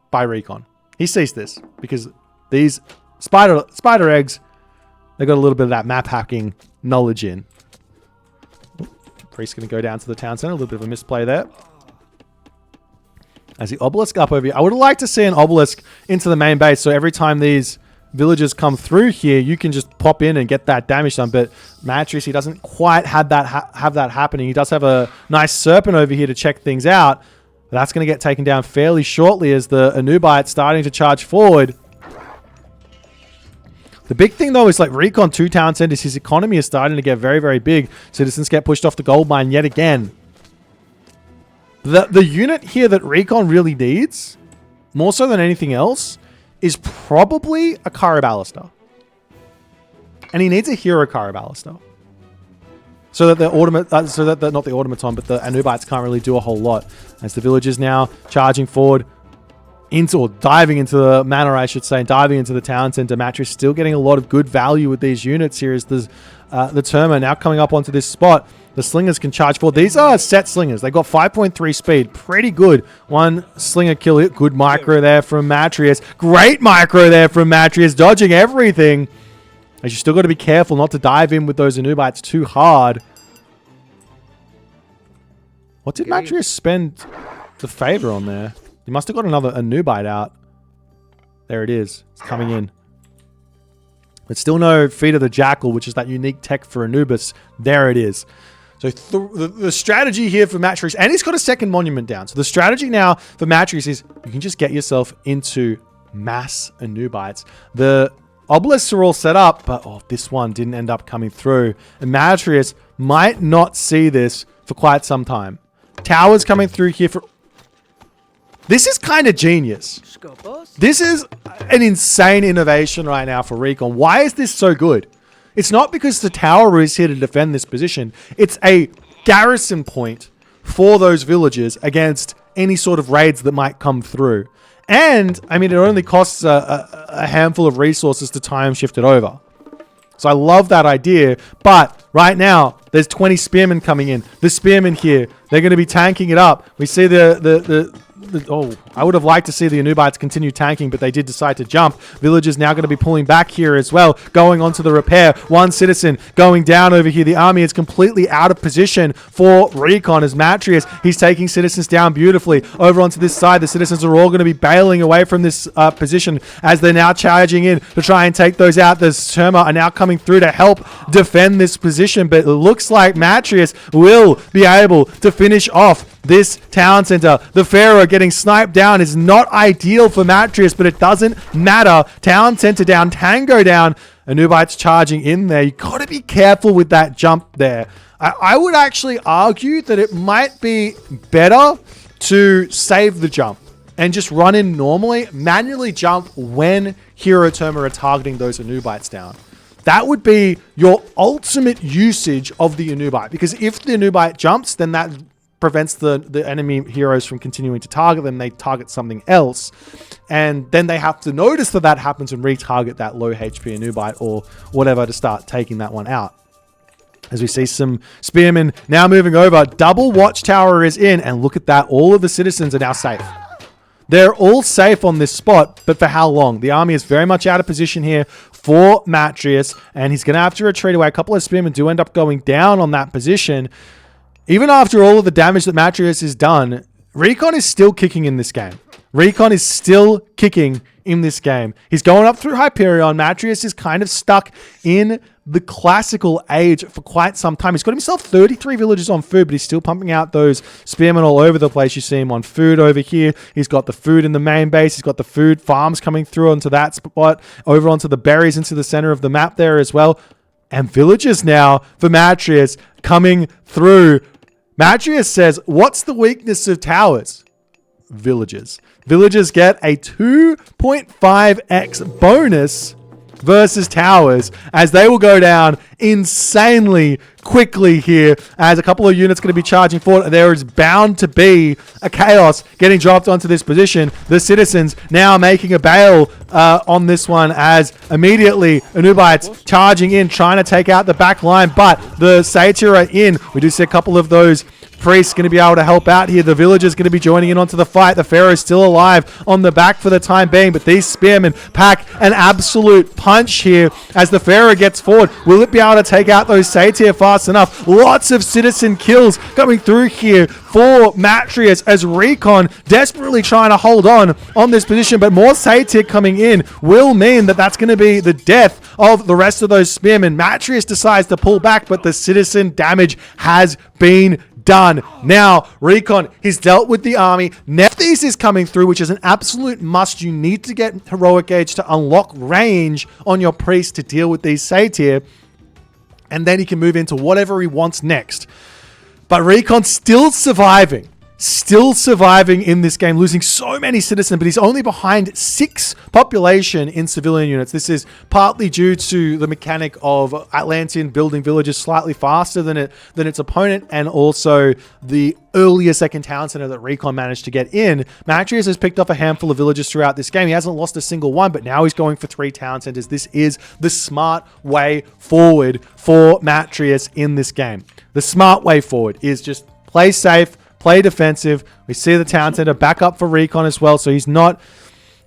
by Recon. He sees this because these spider eggs, they got a little bit of that map hacking knowledge in. Priest's going to go down to the town center. A little bit of a misplay there. As the obelisk up over here. I would like to see an obelisk into the main base. So every time these villagers come through here, you can just pop in and get that damage done. But Matriuss, he doesn't quite have that happening. He does have a nice serpent over here to check things out. That's going to get taken down fairly shortly as the Anubite's starting to charge forward. The big thing, though, is like Recon 2 town centers. His economy is starting to get very, very big. Citizens get pushed off the gold mine yet again. The unit here that Recon really needs, more so than anything else, is probably a Caraballister. And he needs a hero Caraballister. So that the not the automaton, but the Anubites can't really do a whole lot. As the villagers now charging forward diving into the manor, I should say, diving into the town center. Matriuss still getting a lot of good value with these units here as the the Terma now coming up onto this spot. The slingers can charge forward. These are set slingers. They got 5.3 speed. Pretty good. One slinger kill hit. Good micro there from Matriuss. Great micro there from Matriuss. Dodging everything. As you still got to be careful not to dive in with those Anubites too hard. What did Matriuss spend the favor on there? He must have got another Anubite out. There it is. It's coming in. But still no Feet of the Jackal, which is that unique tech for Anubis. There it is. So the strategy here for Matriuss, and he's got a second monument down. So the strategy now for Matriuss is you can just get yourself into mass Anubites. The obelisks are all set up, but this one didn't end up coming through. And Matriuss might not see this for quite some time. Towers coming through here for... This is kind of genius. This is an insane innovation right now for Recon. Why is this so good? It's not because the tower is here to defend this position. It's a garrison point for those villagers against any sort of raids that might come through. And, I mean, it only costs a handful of resources to time shift it over. So I love that idea. But right now, there's 20 spearmen coming in. The spearmen here, they're going to be tanking it up. We see I would have liked to see the Anubites continue tanking, but they did decide to jump. Villagers now going to be pulling back here as well, going onto the repair. One citizen going down over here. The army is completely out of position for Recon as Matriuss. He's taking citizens down beautifully. Over onto this side, the citizens are all going to be bailing away from this position as they're now charging in to try and take those out. The Terma are now coming through to help defend this position, but it looks like Matriuss will be able to finish off this town center. The Pharaoh getting sniped down is not ideal for Matriuss, but it doesn't matter. Town center down, Tango down. Anubites charging in there. You got to be careful with that jump there. I would actually argue that it might be better to save the jump and just run in normally, manually jump when Hero Terma are targeting those Anubites down. That would be your ultimate usage of the Anubite, because if the Anubite jumps, then that prevents the enemy heroes from continuing to target them. They target something else, and then they have to notice that happens and retarget that low HP Anubite or whatever to start taking that one out. As we see some spearmen now moving over, double watchtower is in, and look at that, all of the citizens are now safe. They're all safe on this spot, but for how long? The army is very much out of position here for Matriuss, and he's going to have to retreat away. A couple of spearmen do end up going down on that position. Even after all of the damage that Matriuss has done, Recon is still kicking in this game. Recon is still kicking in this game. He's going up through Hyperion. Matriuss is kind of stuck in the classical age for quite some time. He's got himself 33 villagers on food, but he's still pumping out those spearmen all over the place. You see him on food over here. He's got the food in the main base. He's got the food farms coming through onto that spot, over onto the berries into the center of the map there as well. And villagers now for Matriuss coming through. Matriuss says, what's the weakness of towers? Villagers. Villagers get a 2.5x bonus versus towers, as they will go down insanely quickly here, as a couple of units going to be charging forward. There is bound to be a chaos getting dropped onto this position. The citizens now making a bail on this one, as immediately Anubites charging in, trying to take out the back line, but the Satyr are in. We do see a couple of those priests going to be able to help out here. The villagers going to be joining in onto the fight. The Pharaoh is still alive on the back for the time being, but these spearmen pack an absolute punch here as the Pharaoh gets forward. Will it be able to take out those Satyr fast enough? Lots of citizen kills coming through here for Matriuss, as Recon desperately trying to hold on this position, but more Satyr coming in will mean that that's going to be the death of the rest of those spearmen. Matriuss decides to pull back, but the citizen damage has been done. Now, Recon, he's dealt with the army. Nephthys is coming through, which is an absolute must. You need to get Heroic Gauge to unlock range on your priest to deal with these Satyr, and then he can move into whatever he wants next. But Recon's still surviving. still surviving in this game, losing so many citizens, but he's only behind 6 population in civilian units. This is partly due to the mechanic of Atlantean building villages slightly faster than its opponent, and also the earlier second town center that Recon managed to get in. Matriuss has picked up a handful of villages throughout this game. He hasn't lost a single one, but now he's going for 3 town centers. This is the smart way forward for Matriuss in this game. The smart way forward is just play safe, play defensive. We see the town center back up for Recon as well, so he's not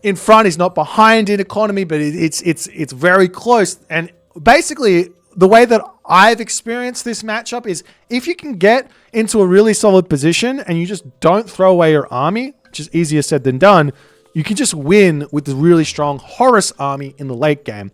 in front, he's not behind in economy, but it's very close. And basically, the way that I've experienced this matchup is if you can get into a really solid position and you just don't throw away your army, which is easier said than done, you can just win with the really strong Horus army in the late game.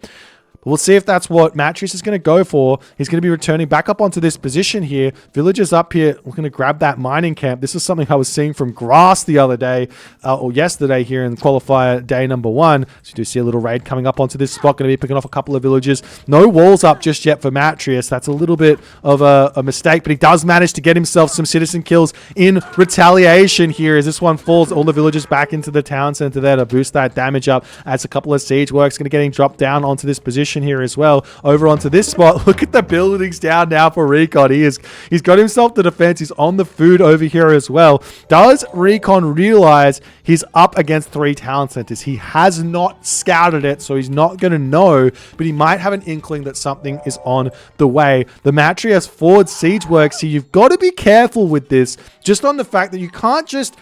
But we'll see if that's what Matriuss is going to go for. He's going to be returning back up onto this position here. Villagers up here. We're going to grab that mining camp. This is something I was seeing from Grass the other day, or yesterday here in qualifier day number 1. So you do see a little raid coming up onto this spot. Going to be picking off a couple of villages. No walls up just yet for Matriuss. That's a little bit of a mistake, but he does manage to get himself some citizen kills in retaliation here as this one falls. All the villagers back into the town center there to boost that damage up. Adds a couple of siege works. Going to get him dropped down onto this position here as well. Over onto this spot. Look at the buildings down now for Recon. He's got himself the defense. He's on the food over here as well. Does Recon realize he's up against 3 town centers? He has not scouted it, so he's not going to know, but he might have an inkling that something is on the way. The Matriuss forward siege works here. You've got to be careful with this, just on the fact that you can't just...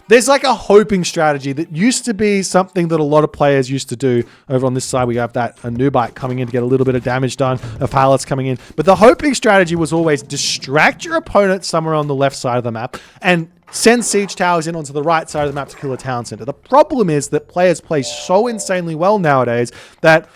There's like a hoping strategy that used to be something that a lot of players used to do. Over on this side, we have that a new bite coming in to get a little bit of damage done. A pallets coming in. But the hoping strategy was always distract your opponent somewhere on the left side of the map and send siege towers in onto the right side of the map to kill a town center. The problem is that players play so insanely well nowadays that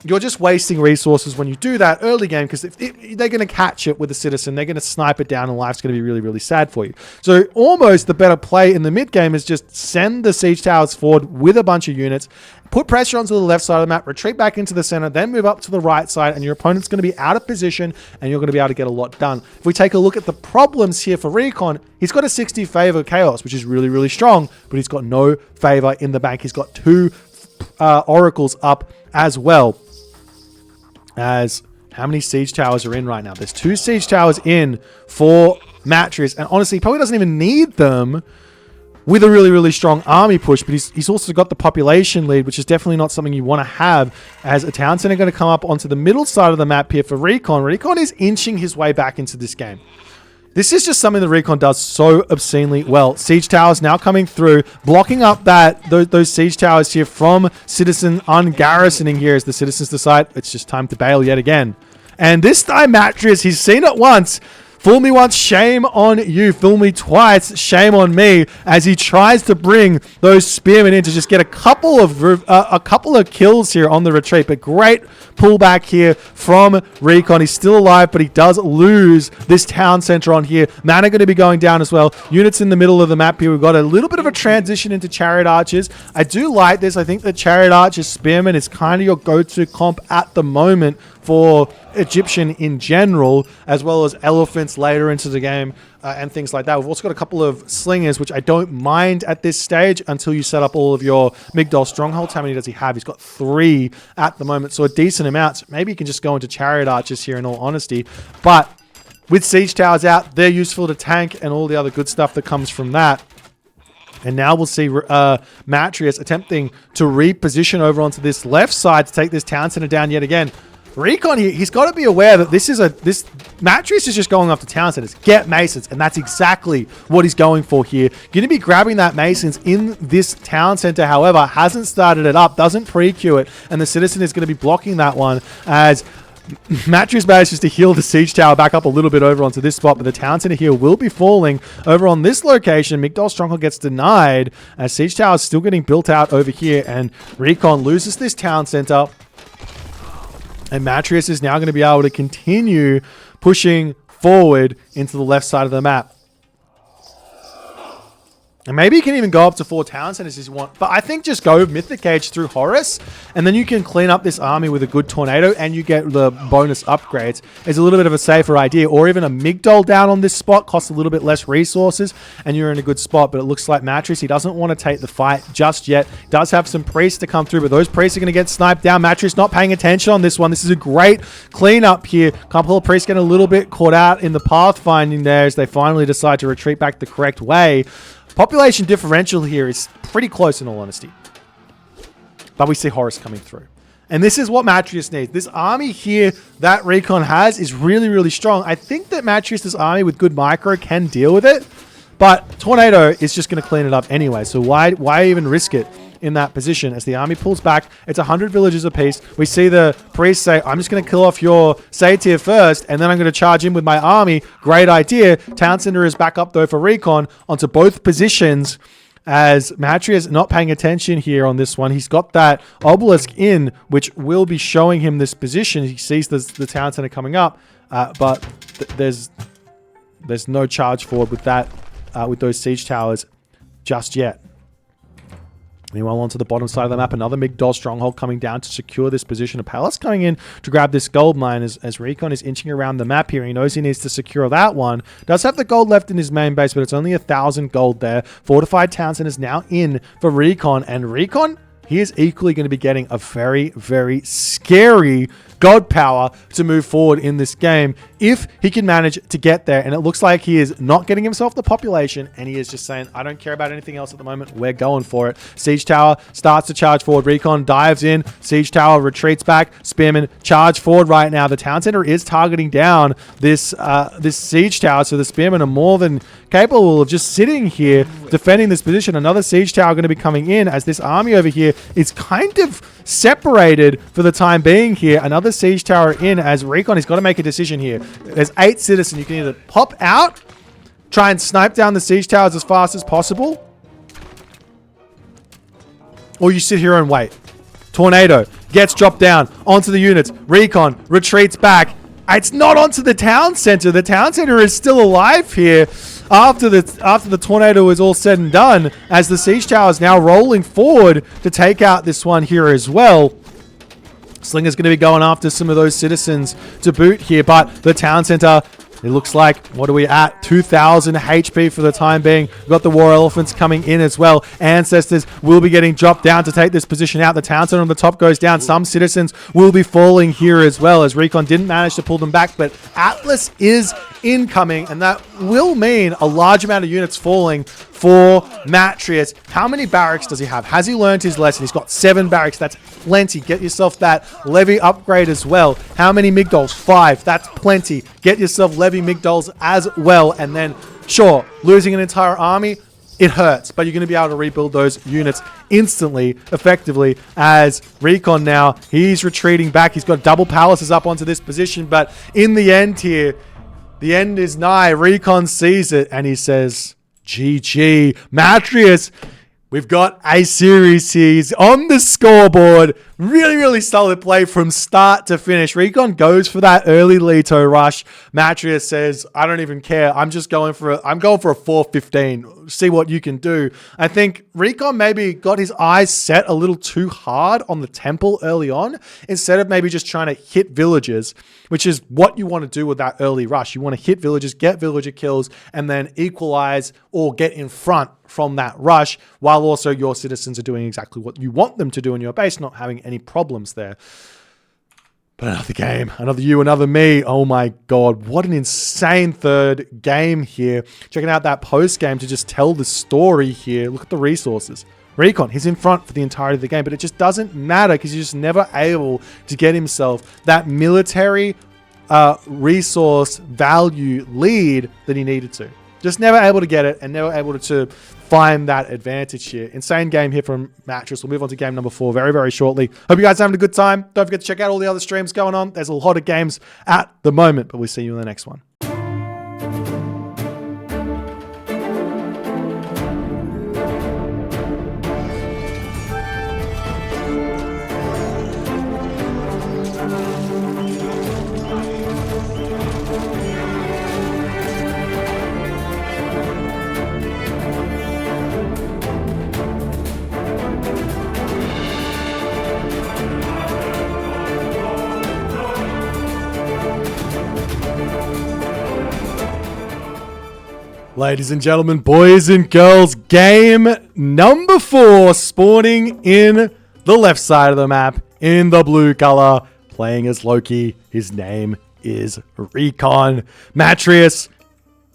you're just wasting resources when you do that early game, because if they're going to catch it with a citizen, they're going to snipe it down and life's going to be really, really sad for you. So almost the better play in the mid game is just send the siege towers forward with a bunch of units, put pressure onto the left side of the map, retreat back into the center, then move up to the right side, and your opponent's going to be out of position and you're going to be able to get a lot done. If we take a look at the problems here for Recon, he's got a 60 favor chaos, which is really, really strong, but he's got no favor in the bank. He's got 2 oracles up as well. As how many siege towers are in right now? There's 2 siege towers in for Matriuss, and honestly, he probably doesn't even need them with a really, really strong army push, but he's also got the population lead, which is definitely not something you want to have, as a town center going to come up onto the middle side of the map here for Recon. Recon is inching his way back into this game. This is just something that Recon does so obscenely well. Siege towers now coming through, blocking up those siege towers here from citizen ungarrisoning here as the citizens decide it's just time to bail yet again. And this time Matriuss, he's seen it once. Fool me once, shame on you. Fool me twice, shame on me. As he tries to bring those spearmen in to just get a couple of kills here on the retreat. But great pullback here from Recon. He's still alive, but he does lose this town center on here. Mana going to be going down as well. Units in the middle of the map here. We've got a little bit of a transition into chariot archers. I do like this. I think the chariot archers spearmen is kind of your go-to comp at the moment for Egyptian in general, as well as elephants later into the game and things like that. We've also got a couple of slingers, which I don't mind at this stage until you set up all of your Migdol strongholds. How many does he have? He's got 3 at the moment, so a decent amount. So maybe you can just go into chariot archers here in all honesty. But with siege towers out, they're useful to tank and all the other good stuff that comes from that. And now we'll see Matriuss attempting to reposition over onto this left side to take this town center down yet again. Recon here, he's got to be aware that this Matriuss is just going after town centers. Get masons, and that's exactly what he's going for here. Going to be grabbing that masons in this town center, however, hasn't started it up, doesn't pre-queue it, and the citizen is going to be blocking that one as Matriuss manages to heal the siege tower back up a little bit over onto this spot, but the town center here will be falling over on this location. Migdol Stronghold gets denied as siege tower is still getting built out over here, and Recon loses this town center. And Matriuss is now going to be able to continue pushing forward into the left side of the map. And maybe you can even go up to 4 town centers if you want. But I think just go Mythic Age through Horus, and then you can clean up this army with a good Tornado, and you get the bonus upgrades. It's a little bit of a safer idea. Or even a Migdol down on this spot costs a little bit less resources, and you're in a good spot. But it looks like Matriuss, he doesn't want to take the fight just yet. Does have some priests to come through, but those priests are going to get sniped down. Matriuss not paying attention on this one. This is a great cleanup here. Couple of priests getting a little bit caught out in the pathfinding there as they finally decide to retreat back the correct way. Population differential here is pretty close in all honesty. But we see Horus coming through. And this is what Matriuss needs. This army here that Recon has is really, really strong. I think that Matriuss' army with good micro can deal with it. But Tornado is just going to clean it up anyway. So why even risk it in that position? As the army pulls back, it's 100 villages apiece. We see the priest say, I'm just going to kill off your satyr first, and then I'm going to charge in with my army. Great idea. Town Center is back up, though, for Recon onto both positions, as Matriuss not paying attention here on this one. He's got that obelisk in, which will be showing him this position. He sees the Town Center coming up, but there's no charge forward with that. With those siege towers just yet. Meanwhile, onto the bottom side of the map, another Migdol stronghold coming down to secure this position. A palace coming in to grab this gold mine as Recon is inching around the map here. He knows he needs to secure that one. Does have the gold left in his main base, but it's only 1,000 gold there. Fortified Town Center is now in for Recon, and Recon, he is equally going to be getting a very, very scary god power to move forward in this game if he can manage to get there. And it looks like he is not getting himself the population, and he is just saying, I don't care about anything else at the moment. We're going for it. Siege Tower starts to charge forward. Recon dives in. Siege Tower retreats back. Spearmen charge forward right now. The Town Center is targeting down this Siege Tower, so the Spearmen are more than capable of just sitting here defending this position. Another Siege Tower going to be coming in as this army over here is kind of separated for the time being here. Another Siege Tower in as Recon has got to make a decision here. There's 8 citizens. You can either pop out, try and snipe down the Siege Towers as fast as possible, or you sit here and wait. Tornado gets dropped down onto the units. Recon retreats back. It's not onto the Town Center. The Town Center is still alive here after the tornado is all said and done, as the Siege Tower is now rolling forward to take out this one here as well. Slinger's going to be going after some of those citizens to boot here, but the Town Center, it looks like, what are we at? 2,000 HP for the time being. We've got the War Elephants coming in as well. Ancestors will be getting dropped down to take this position out. The Town Center on the top goes down. Some citizens will be falling here as well, as Recon didn't manage to pull them back, but Atlas is incoming, and that will mean a large amount of units falling for Matriuss. How many barracks does he have? Has he learned his lesson? He's got 7 barracks. That's plenty. Get yourself that levy upgrade as well. How many Migdols? 5. That's plenty. Get yourself levy Migdols as well. And then, sure, losing an entire army, it hurts, but you're going to be able to rebuild those units instantly, effectively, as Recon now, he's retreating back. He's got double palaces up onto this position, but in the end here, the end is nigh. Recon sees it, and he says, GG. Matriuss, we've got a series here. He's on the scoreboard. Really, really solid play from start to finish. Recon goes for that early Leto rush. Matriuss says, I don't even care. I'm going for a 4-15. See what you can do. I think Recon maybe got his eyes set a little too hard on the temple early on, instead of maybe just trying to hit villagers, which is what you want to do with that early rush. You want to hit villagers, get villager kills, and then equalize or get in front from that rush, while also your citizens are doing exactly what you want them to do in your base, not having any problems there. But another game, another you, another me. Oh my God, what an insane third game here. Checking out that post game to just tell the story here. Look at the resources. Recon, he's in front for the entirety of the game, but it just doesn't matter because he's just never able to get himself that military resource value lead that he needed to. Just never able to get it, and never able to find that advantage here. Insane game here from Matriuss. We'll move on to game number 4 very, very shortly. Hope you guys are having a good time. Don't forget to check out all the other streams going on. There's a lot of games at the moment, but we'll see you in the next one. Ladies and gentlemen, boys and girls, game number 4 spawning in the left side of the map in the blue color, playing as Loki. His name is Recon. Matriuss,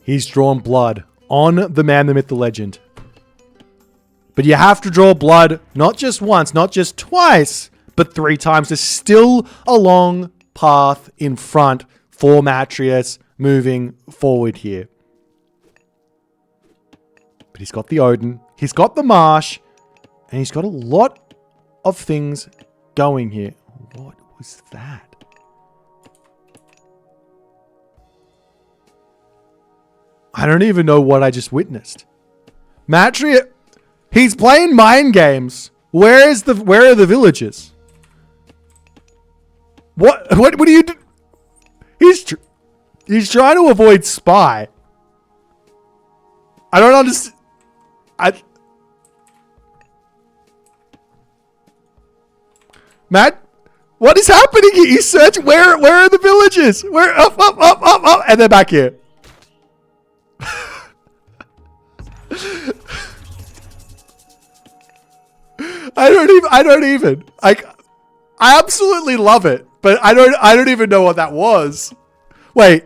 he's drawn blood on the man, the myth, the legend. But you have to draw blood not just once, not just twice, but 3 times. There's still a long path in front for Matriuss moving forward here. But he's got the Odin, he's got the Marsh, and he's got a lot of things going here. What was that? I don't even know what I just witnessed. Matriuss, he's playing mind games. Where are the villages? What do you do? He's trying to avoid spy. I don't understand. Matt, what is happening here? He's searching. Where are the villages? Where up, and then back here. I don't even. I absolutely love it, but I don't even know what that was. Wait.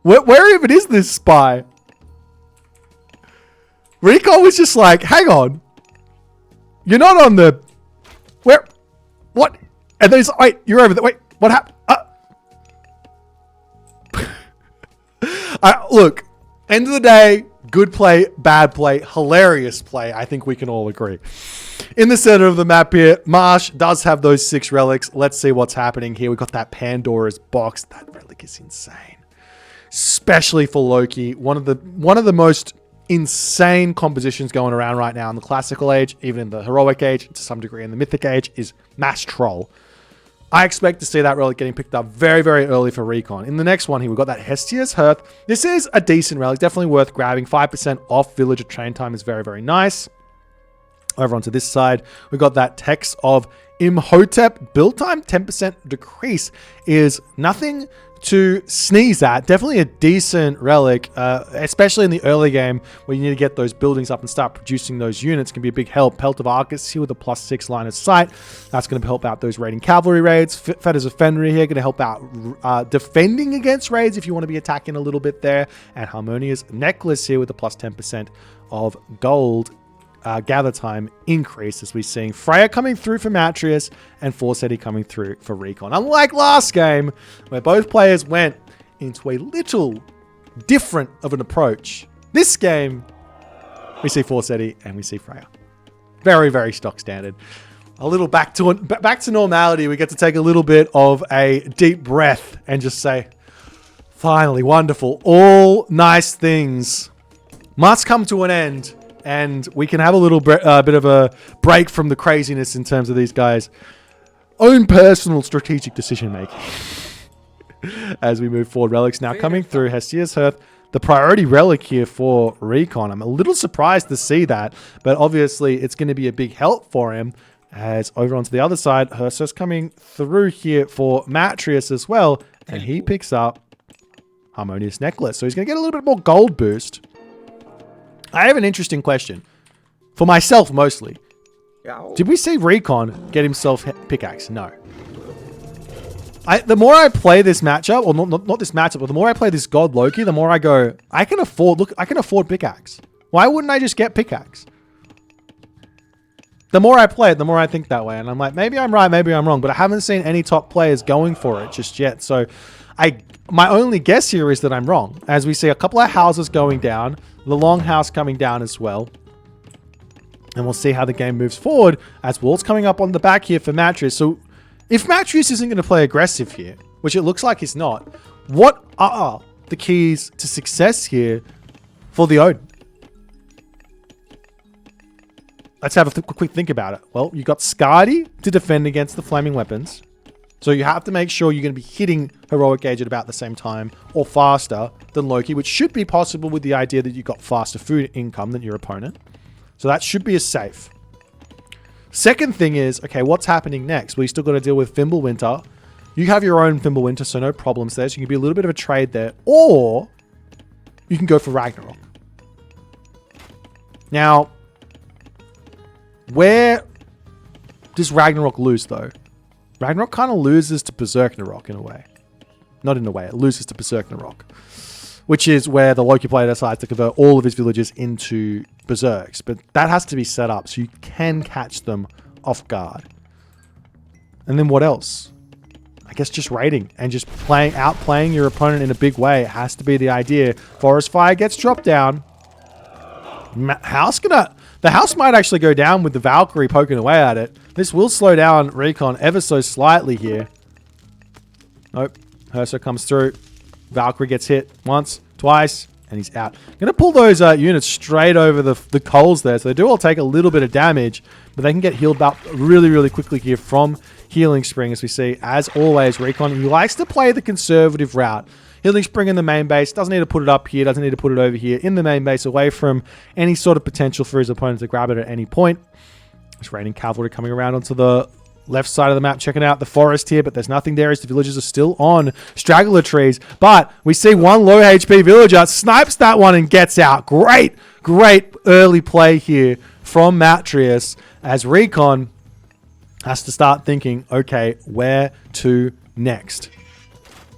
Where even is this spy? Recon was just like, hang on. You're not on the... Where? What? And then he's like, wait, you're over there. Wait, what happened? Look, end of the day, good play, bad play, hilarious play. I think we can all agree. In the center of the map here, Marsh does have those 6 relics. Let's see what's happening here. We got that Pandora's box. That relic is insane. Especially for Loki. One of the most insane compositions going around right now in the classical age, even in the heroic age, to some degree in the mythic age, is Mass Troll. I expect to see that relic getting picked up very, very early for Recon. In the next one here, we've got that Hestia's Hearth. This is a decent relic, definitely worth grabbing. 5% off villager train time is very, very nice. Over onto this side, we've got that Text of Imhotep. Build time 10% decrease is nothing to sneeze at. Definitely a decent relic, especially in the early game where you need to get those buildings up and start producing those units. Can be a big help. Pelt of Arcus here with a +6 line of sight. That's going to help out those raiding cavalry raids. Fetters of Fenrir here going to help out defending against raids if you want to be attacking a little bit there. And Harmonious Necklace here with a +10% of gold. Gather time increase as we're seeing Freya coming through for Matriuss and Forseti coming through for Recon. Unlike last game, where both players went into a little different of an approach, this game, we see Forseti and we see Freya. Very, very stock standard. A little back to normality. We get to take a little bit of a deep breath and just say, finally, wonderful. All nice things must come to an end. And we can have a little bit of a break from the craziness in terms of these guys' own personal strategic decision making. As we move forward, relics now coming through. Hestia's Hearth, the priority relic here for Recon. I'm a little surprised to see that, but obviously it's going to be a big help for him. As over onto the other side, Hersos coming through here for Matriuss as well, and he picks up Harmonious Necklace. So he's going to get a little bit more gold boost. I have an interesting question. For myself, mostly. Did we see Recon get himself pickaxe? No. The more I play this matchup, or not this matchup, but the more I play this God Loki, the more I go, I can afford pickaxe. Why wouldn't I just get pickaxe? The more I play it, the more I think that way. And I'm like, maybe I'm right, maybe I'm wrong, but I haven't seen any top players going for it just yet. So my only guess here is that I'm wrong. As we see a couple of houses going down, the longhouse coming down as well. And we'll see how the game moves forward as walls coming up on the back here for Matriuss. So if Matriuss isn't going to play aggressive here, which it looks like he's not, what are the keys to success here for the Odin? Let's have a quick think about it. Well, you got Skadi to defend against the flaming weapons. So you have to make sure you're going to be hitting heroic age at about the same time or faster than Loki, which should be possible with the idea that you've got faster food income than your opponent. So that should be a safe. Second thing is, okay, what's happening next? Well, you still got to deal with Fimbulwinter. You have your own Fimbulwinter, so no problems there. So you can be a little bit of a trade there. Or you can go for Ragnarok. Now, where does Ragnarok lose, though? Ragnarok kind of loses to Berserknarok in a way. Not in a way, it loses to Berserknarok. Which is where the Loki player decides to convert all of his villagers into Berserks. But that has to be set up so you can catch them off guard. And then what else? I guess just raiding and just outplaying your opponent in a big way. It has to be the idea. Forest Fire gets dropped down. The house might actually go down with the Valkyrie poking away at it. This will slow down Recon ever so slightly here. Nope. Herso comes through. Valkyrie gets hit once, twice, and he's out. Going to pull those units straight over the coals there. So they do all take a little bit of damage, but they can get healed up really, really quickly here from Healing Spring, as we see. As always, Recon, he likes to play the conservative route. Healing Spring in the main base. Doesn't need to put it up here. Doesn't need to put it over here. In the main base, away from any sort of potential for his opponent to grab it at any point. There's Raiding Cavalry coming around onto the left side of the map, checking out the forest here, but there's nothing there as the villagers are still on straggler trees. But we see one low HP villager snipes that one and gets out. Great early play here from Matriuss as Recon has to start thinking, okay, where to next?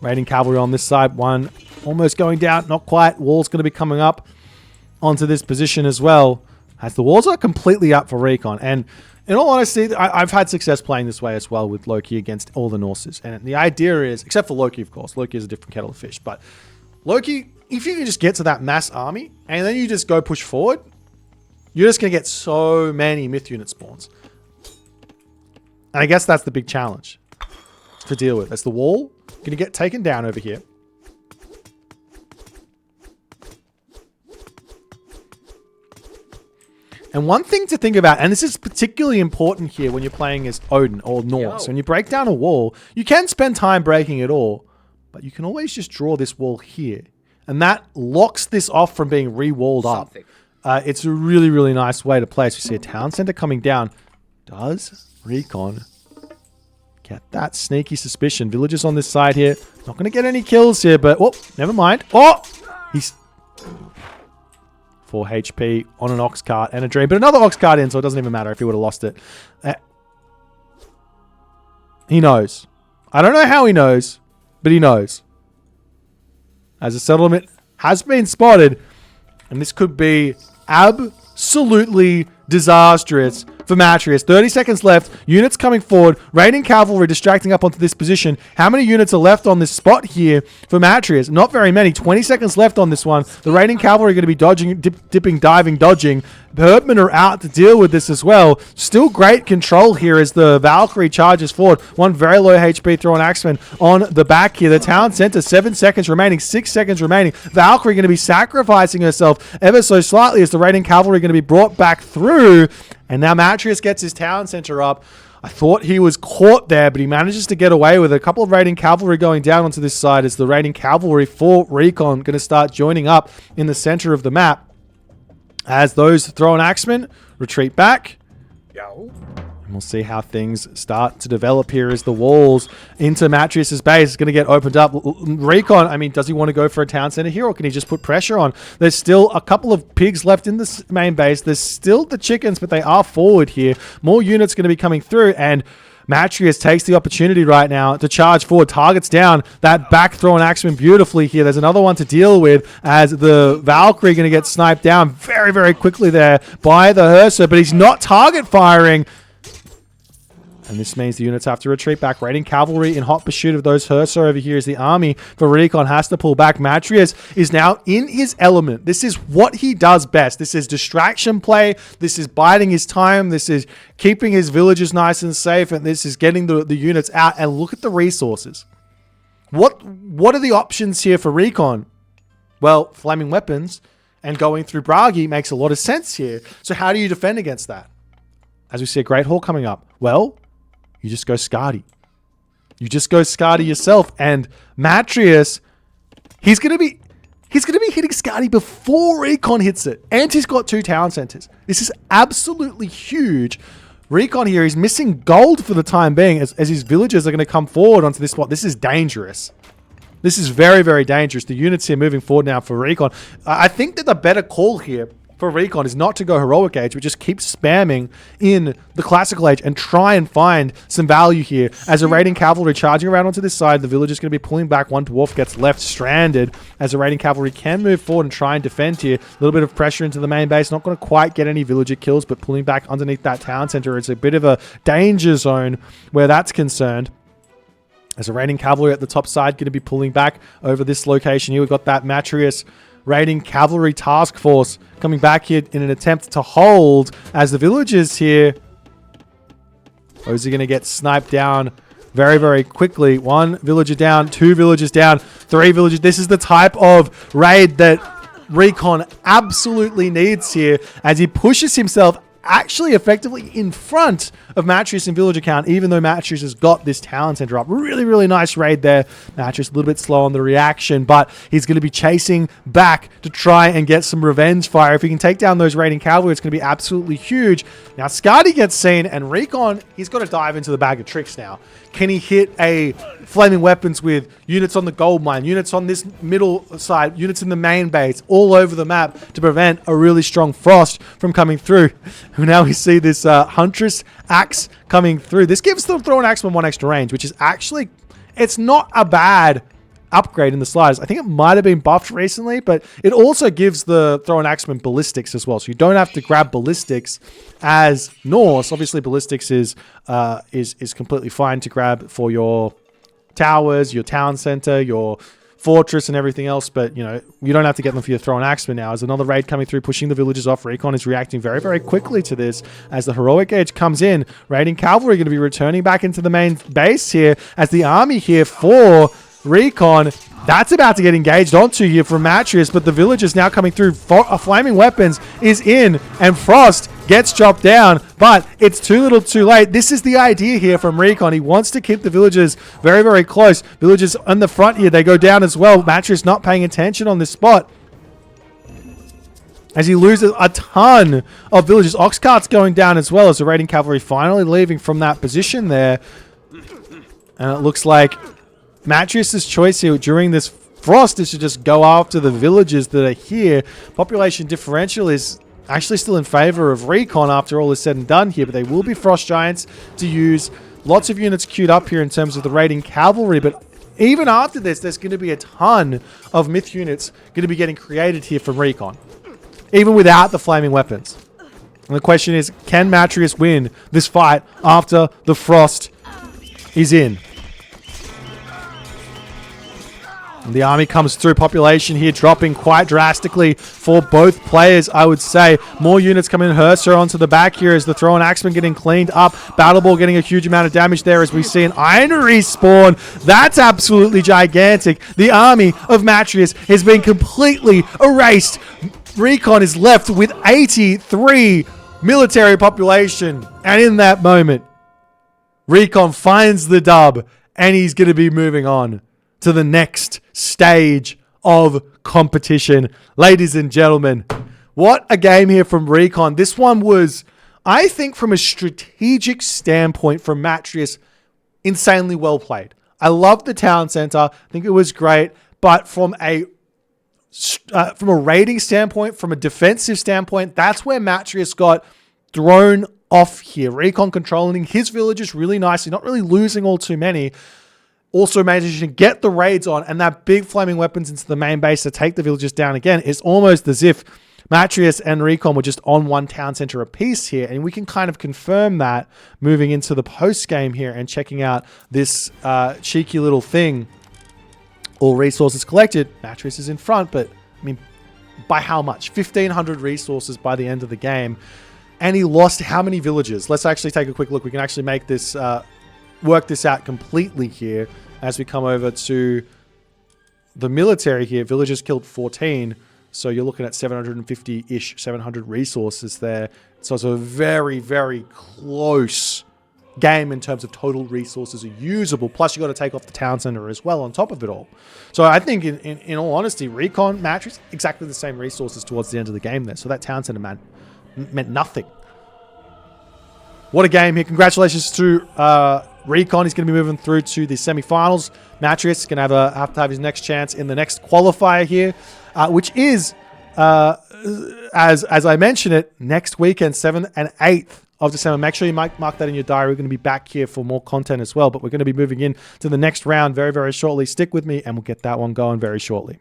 Raiding Cavalry on this side, one almost going down, not quite. Wall's going to be coming up onto this position as well, as the walls are completely up for Recon. And in all honesty, I've had success playing this way as well with Loki against all the Norses. And the idea is, except for Loki, of course. Loki is a different kettle of fish. But Loki, if you can just get to that mass army, and then you just go push forward, you're just going to get so many myth unit spawns. And I guess that's the big challenge to deal with. That's the wall going to get taken down over here. And one thing to think about, and this is particularly important here when you're playing as Odin or Norse, when you break down a wall, you can spend time breaking it all, but you can always just draw this wall here. And that locks this off from being re-walled up. It's a really, really nice way to play. So you see a town center coming down. Does Recon get that sneaky suspicion? Villagers on this side here. Not going to get any kills here, but... Oh, never mind. Oh! He's... 4 HP on an Ox cart and a Dream. But another Ox cart in, so it doesn't even matter if he would have lost it. He knows. I don't know how he knows, but he knows. As a settlement has been spotted, and this could be absolutely disastrous for Matriuss. 30 seconds left. Units coming forward. Raiding Cavalry distracting up onto this position. How many units are left on this spot here for Matriuss? Not very many. 20 seconds left on this one. The Raiding Cavalry are going to be dodging, dipping, diving, dodging. Herdmen are out to deal with this as well. Still great control here as the Valkyrie charges forward. One very low HP throw on Axeman on the back here. The town center, 7 seconds remaining, 6 seconds remaining. Valkyrie going to be sacrificing herself ever so slightly as the Raiding Cavalry are going to be brought back through. And now Matriuss gets his town center up. I thought he was caught there, but he manages to get away with it. A couple of Raiding Cavalry going down onto this side as the Raiding Cavalry for Recon going to start joining up in the center of the map. As those thrown axemen retreat back. And we'll see how things start to develop here as the walls into Matriuss's base is going to get opened up. Recon, I mean, does he want to go for a town center here, or can he just put pressure on? There's still a couple of pigs left in the main base. There's still the chickens, but they are forward here. More units going to be coming through, and Matriuss takes the opportunity right now to charge forward, targets down that back throw and axeman beautifully here. There's another one to deal with as the Valkyrie going to get sniped down very, very quickly there by the Herso, but he's not target firing. And this means the units have to retreat back. Raiding Cavalry in hot pursuit of those Herso over here as the army for Recon has to pull back. Matriuss is now in his element. This is what he does best. This is distraction play. This is biding his time. This is keeping his villagers nice and safe. And this is getting the units out. And look at the resources. What are the options here for Recon? Well, flaming weapons and going through Bragi makes a lot of sense here. So how do you defend against that? As we see a Great Hall coming up. Well, you just go Skadi. You just go Skadi yourself. And Matriuss, he's gonna be hitting Skadi before Recon hits it. And he's got 2 town centers. This is absolutely huge. Recon here is missing gold for the time being as his villagers are going to come forward onto this spot. This is dangerous. This is very, very dangerous. The units here moving forward now for Recon. I think that the better call here for Recon is not to go heroic age, but just keep spamming in the classical age and try and find some value here. As a raiding cavalry charging around onto this side, the village is going to be pulling back. One dwarf gets left stranded as a raiding cavalry can move forward and try and defend here. A little bit of pressure into the main base. Not going to quite get any villager kills, but pulling back underneath that town center. It's a bit of a danger zone where that's concerned. As a raiding cavalry at the top side, going to be pulling back over this location here. We've got that Matriuss raiding cavalry task force coming back here in an attempt to hold as the villagers here. Those are going to get sniped down very, very quickly. One villager down, two villagers down, three villagers. This is the type of raid that Recon absolutely needs here as he pushes himself actually effectively in front of Matriuss in villager count, even though Matriuss has got this town center up. Really, really nice raid there. Matriuss a little bit slow on the reaction, but he's going to be chasing back to try and get some revenge fire. If he can take down those raiding cavalry, it's going to be absolutely huge. Now, Skadi gets seen, and Recon, he's got to dive into the bag of tricks now. Can he hit a flaming weapons with units on the gold mine, units on this middle side, units in the main base, all over the map to prevent a really strong frost from coming through? Now we see this Huntress axe coming through. This gives the Thrown Axeman 1 extra range, which is actually, it's not a bad upgrade in the slightest. I think it might have been buffed recently, but it also gives the Thrown Axeman ballistics as well. So you don't have to grab ballistics as Norse. Obviously, ballistics is completely fine to grab for your towers, your town center, your fortress and everything else, but you know, you don't have to get them for your Thrown Axeman now. As another raid coming through, pushing the villagers off. Recon is reacting very, very quickly to this as the heroic age comes in. Raiding cavalry going to be returning back into the main base here as the army here for Recon, that's about to get engaged onto here from Matriuss, but the villagers now coming through. Flaming weapons is in, and Frost gets chopped down, but it's too little too late. This is the idea here from Recon. He wants to keep the villagers very, very close. Villagers on the front here, they go down as well. Matriuss not paying attention on this spot as he loses a ton of villagers. Oxcart's going down as well as the raiding cavalry finally leaving from that position there. And it looks like Matriuss's choice here during this frost is to just go after the villagers that are here. Population differential is actually still in favor of Recon after all is said and done here, but they will be frost giants to use. Lots of units queued up here in terms of the raiding cavalry, but even after this, there's going to be a ton of myth units going to be getting created here from Recon, even without the flaming weapons. And the question is, can Matriuss win this fight after the frost is in? The army comes through. Population here dropping quite drastically for both players, I would say. More units coming in. Herser onto the back here as the Thrown Axeman getting cleaned up. Battle Ball getting a huge amount of damage there as we see an Ironry spawn. That's absolutely gigantic. The army of Matriuss has been completely erased. Recon is left with 83 military population. And in that moment, Recon finds the dub and he's going to be moving on to the next stage of competition. Ladies and gentlemen, what a game here from Recon. This one was, I think, from a strategic standpoint from Matriuss, insanely well played. I loved the town center. I think it was great. But from a raiding standpoint, from a defensive standpoint, that's where Matriuss got thrown off here. Recon controlling his villages really nicely, not really losing all too many. Also managing to get the raids on and that big flaming weapons into the main base to take the villagers down again. It's almost as if Matriuss and Recon were just on one town center apiece here. And we can kind of confirm that moving into the post game here and checking out this cheeky little thing. All resources collected. Matriuss is in front, but I mean, by how much? 1,500 resources by the end of the game. And he lost how many villagers? Let's actually take a quick look. We can actually make this work this out completely here as we come over to the military here. Villagers killed 14, so you're looking at 750-ish, 700 resources there. So it's a very, very close game in terms of total resources are usable. Plus, you got to take off the town center as well on top of it all. So I think, in all honesty, Recon, Matriuss, exactly the same resources towards the end of the game there. So that town center meant nothing. What a game here. Congratulations to Recon is going to be moving through to the semifinals. Matriuss is going to have to have his next chance in the next qualifier here, which is, as I mentioned it, next weekend, 7th and 8th of December. Make sure you mark that in your diary. We're going to be back here for more content as well, but we're going to be moving in to the next round very, very shortly. Stick with me and we'll get that one going very shortly.